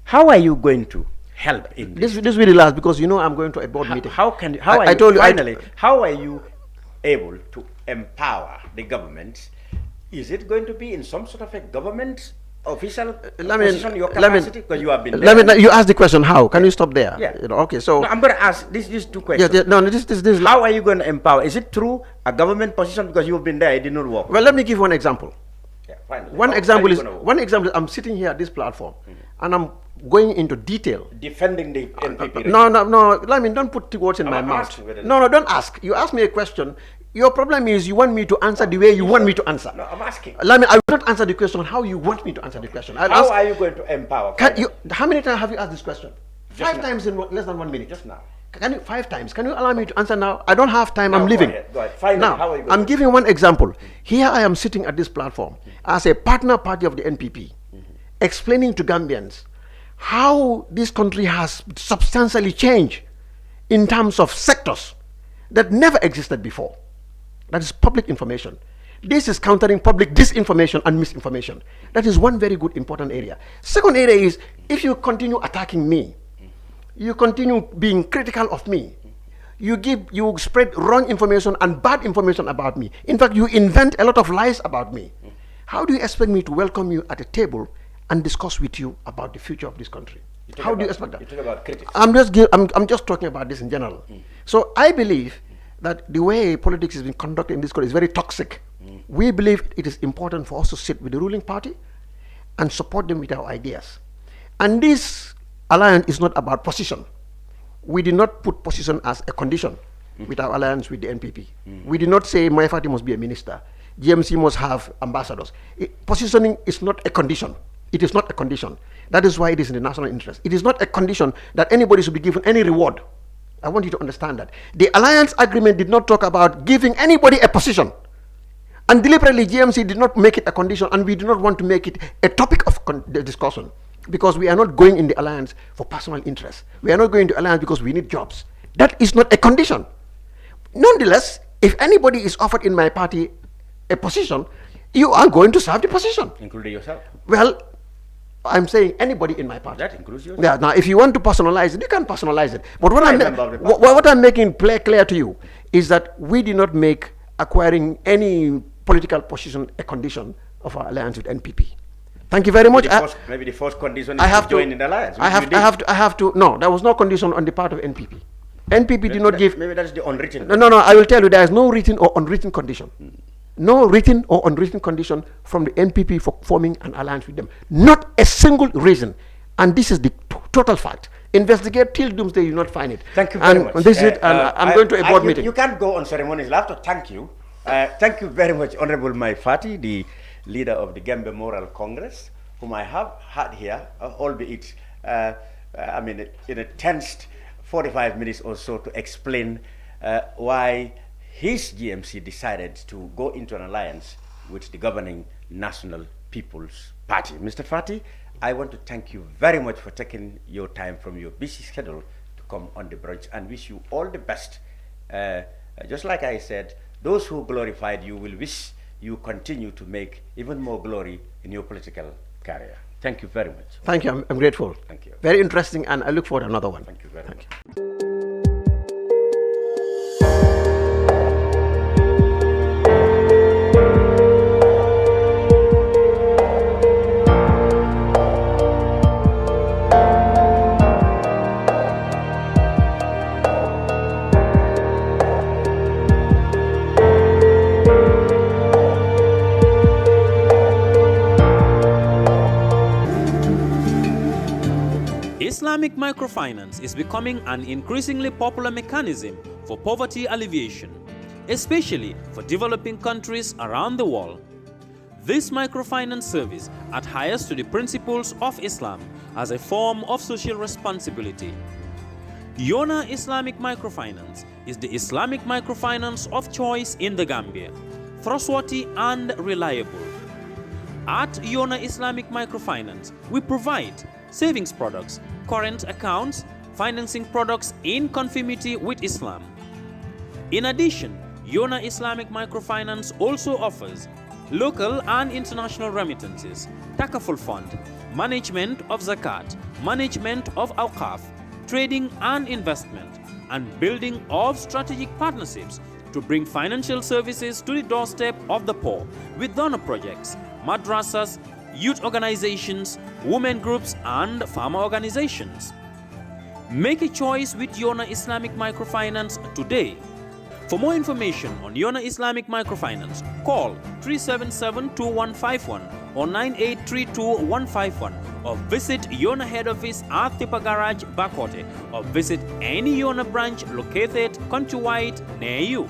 How are you going to help in this? This really last, because you know I'm going to a board meeting. How are you able to empower the government? Is it going to be in some sort of a government official position, your capacity? Because you have been there. You ask the question, how? Can you stop there? Yeah. Okay, so... No, I'm going to ask these two questions. This how are you going to empower? Is it through a government position? Because you've been there, it did not work. Well, let me give one example. Yeah, fine. One example is I'm sitting here at this platform, and I'm going into detail. Defending the NPP. No. Don't put words in my mouth. No, don't ask. You ask me a question. Your problem is you want me to answer the way you want me to answer. No, I'm asking. I will not answer the question how you want me to answer the question. How are you going to empower? How many times have you asked this question? Just 5 times in less than 1 minute. Just now. 5 times. Can you allow me to answer now? I don't have time. I'm leaving. Go ahead. Now, how are you going I'm giving one example. Here I am sitting at this platform as a partner party of the NPP, explaining to Gambians how this country has substantially changed in terms of sectors that never existed before. That is public information. This is countering public disinformation and misinformation. That is one very good important area. Second area is, if you continue attacking me, you continue being critical of me, you spread wrong information and bad information about me. In fact, you invent a lot of lies about me. How do you expect me to welcome you at a table and discuss with you about the future of this country? How do you expect that? You talk about critics. I'm just talking about this in general. So I believe that the way politics is being conducted in this country is very toxic. We believe it is important for us to sit with the ruling party and support them with our ideas. And this alliance is not about position. We did not put position as a condition with our alliance with the NPP. We did not say Mai Fatty must be a minister. GMC must have ambassadors. Positioning is not a condition. It is not a condition. That is why it is in the national interest. It is not a condition that anybody should be given any reward. I want you to understand that. The alliance agreement did not talk about giving anybody a position. And deliberately, GMC did not make it a condition, and we do not want to make it a topic of discussion, because we are not going in the alliance for personal interest. We are not going to alliance because we need jobs. That is not a condition. Nonetheless, if anybody is offered in my party a position, you are going to serve the position. Including yourself? Well, I'm saying anybody in my party. That includes yourself? Yeah. Now, if you want to personalize it, you can personalize it. But what I'm making clear to you is that we did not make acquiring any political position a condition of our alliance with NPP. Thank you very much. Maybe the first condition is to join in the alliance. I have to. No, there was no condition on the part of NPP. NPP did not give. Maybe that's the unwritten. No. I will tell you, there is no written or unwritten condition. No written or unwritten condition from the NPP for forming an alliance with them. Not a single reason. And this is the total fact. Investigate till doomsday, you will not find it. Thank you very much. This is it, and I'm going to a board meeting. You can't go on ceremonies. I have to thank you. Thank you very much, Honorable Mai Fatty, the leader of the Gambia Moral Congress, whom I have had here, albeit, in a tense 45 minutes or so to explain why his GMC decided to go into an alliance with the governing National People's Party. Mr. Fatty, I want to thank you very much for taking your time from your busy schedule to come on the brunch, and wish you all the best. Just like I said, those who glorified you will wish you continue to make even more glory in your political career. Thank you very much. Thank you. I'm grateful. Thank you. Very interesting, and I look forward to another one. Thank you very much. Islamic microfinance is becoming an increasingly popular mechanism for poverty alleviation, especially for developing countries around the world. This microfinance service adheres to the principles of Islam as a form of social responsibility. Yona Islamic Microfinance is the Islamic microfinance of choice in the Gambia, trustworthy and reliable. At Yona Islamic Microfinance, we provide savings products, current accounts, financing products in conformity with Islam. In addition, Yona Islamic Microfinance also offers local and international remittances, takaful fund, management of zakat, management of awqaf, trading and investment, and building of strategic partnerships to bring financial services to the doorstep of the poor with donor projects, madrasas, youth organizations, women groups, and farmer organizations. Make a choice with Yona Islamic Microfinance today. For more information on Yona Islamic Microfinance, call 377-2151 or 9832-151, or visit Yona head office at Tipa Garage, Bakote, or visit any Yona branch located countrywide near you.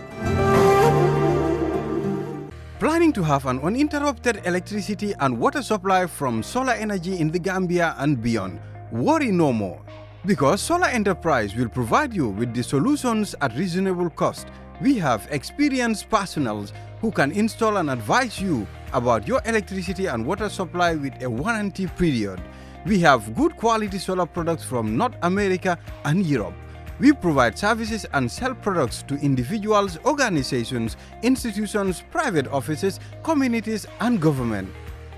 Planning to have an uninterrupted electricity and water supply from solar energy in the Gambia and beyond? Worry no more, because Solar Enterprise will provide you with the solutions at reasonable cost. We have experienced personnel who can install and advise you about your electricity and water supply with a warranty period. We have good quality solar products from North America and Europe. We provide services and sell products to individuals, organizations, institutions, private offices, communities, and government.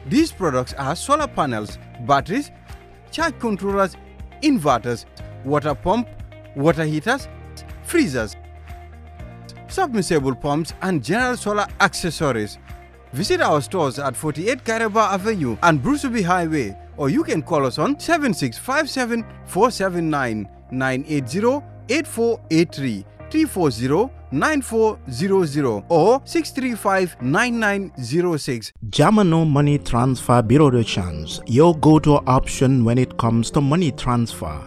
These products are solar panels, batteries, charge controllers, inverters, water pump, water heaters, freezers, submersible pumps, and general solar accessories. Visit our stores at 48 Karaba Avenue and Brusubi Highway, or you can call us on 7657 479 980-8483, 340-9400, or 635-9906. Jamano Money Transfer Bureau de Change, your go-to option when it comes to money transfer.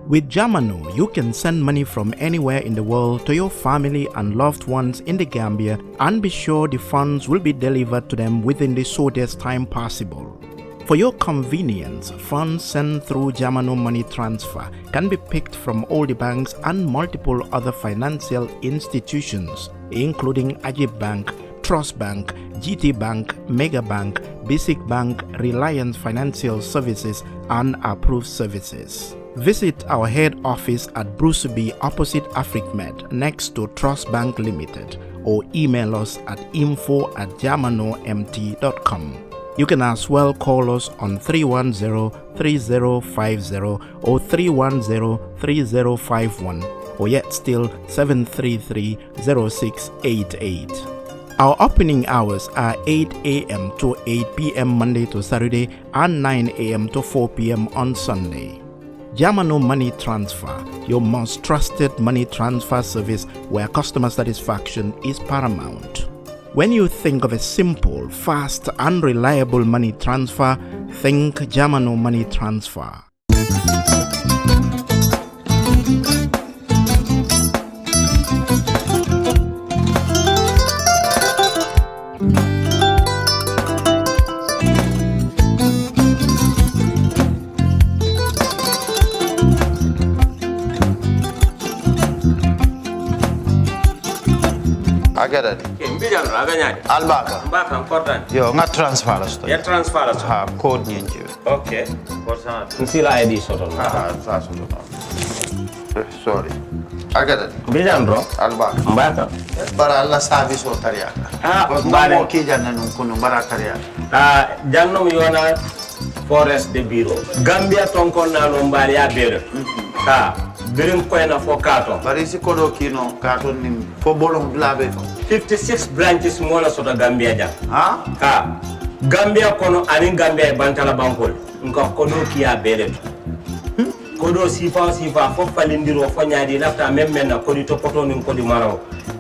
With Jamano, you can send money from anywhere in the world to your family and loved ones in the Gambia and be sure the funds will be delivered to them within the shortest time possible. For your convenience, funds sent through Jamano Money Transfer can be picked from all the banks and multiple other financial institutions, including Ajib Bank, Trust Bank, GT Bank, Mega Bank, Basic Bank, Reliance Financial Services, and Approved Services. Visit our head office at Bruceby opposite AfricMed next to Trust Bank Limited or email us at info@jamanomt.com. You can as well call us on 310-3050 or 310-3051 or yet still 733-0688. Our opening hours are 8 a.m. to 8 p.m. Monday to Saturday and 9 a.m. to 4 p.m. on Sunday. Jamano Money Transfer, your most trusted money transfer service where customer satisfaction is paramount. When you think of a simple, fast, and reliable money transfer, think Jamano Money Transfer. I get it. Albaka. Mbaka important. Yo, nga transfer la sto. Ya transfer la sto. Ha, code nyenji. Okay. What's that? Nsila ID soto. Sorry. I get it. Bro. Albaka. Mbaka. Bara alla service o tariaka. Mbale. Mo ki janna nun kunu bara tariaka. Jannom yona forest de bureau. Gambia tonkon na no mbali ya bere. Birim koyna fo kato. Bari si kodo kino kato ni fo bolong blabe. 56 branches mola soto Gambia jam. Ha? Gambia kono ani Gambia bantala bankol. Nka kodo kiya bere. Kodo sifa fo falindiro fo nyaadi lafta memmen na kodi topoto nin kodi maraw.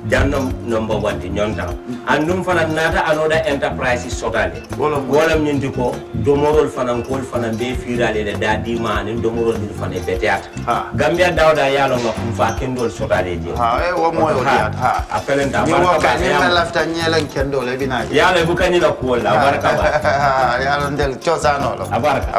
Jannom number 1 ti nyonta. Andum fana nata anoda enterprise sotale. Wolam nyindi ko domorol fana kol fana be firale de dadi man domorol dir fana beteat. Gambia dawda yalo ngam fa kendol sotale je. Wo moyo diat ha. Apelenta baraka ba lafta nyelen kendol e bina. Yalo bu kanila ko la baraka ba. Yalo ndel chosano lo. Baraka.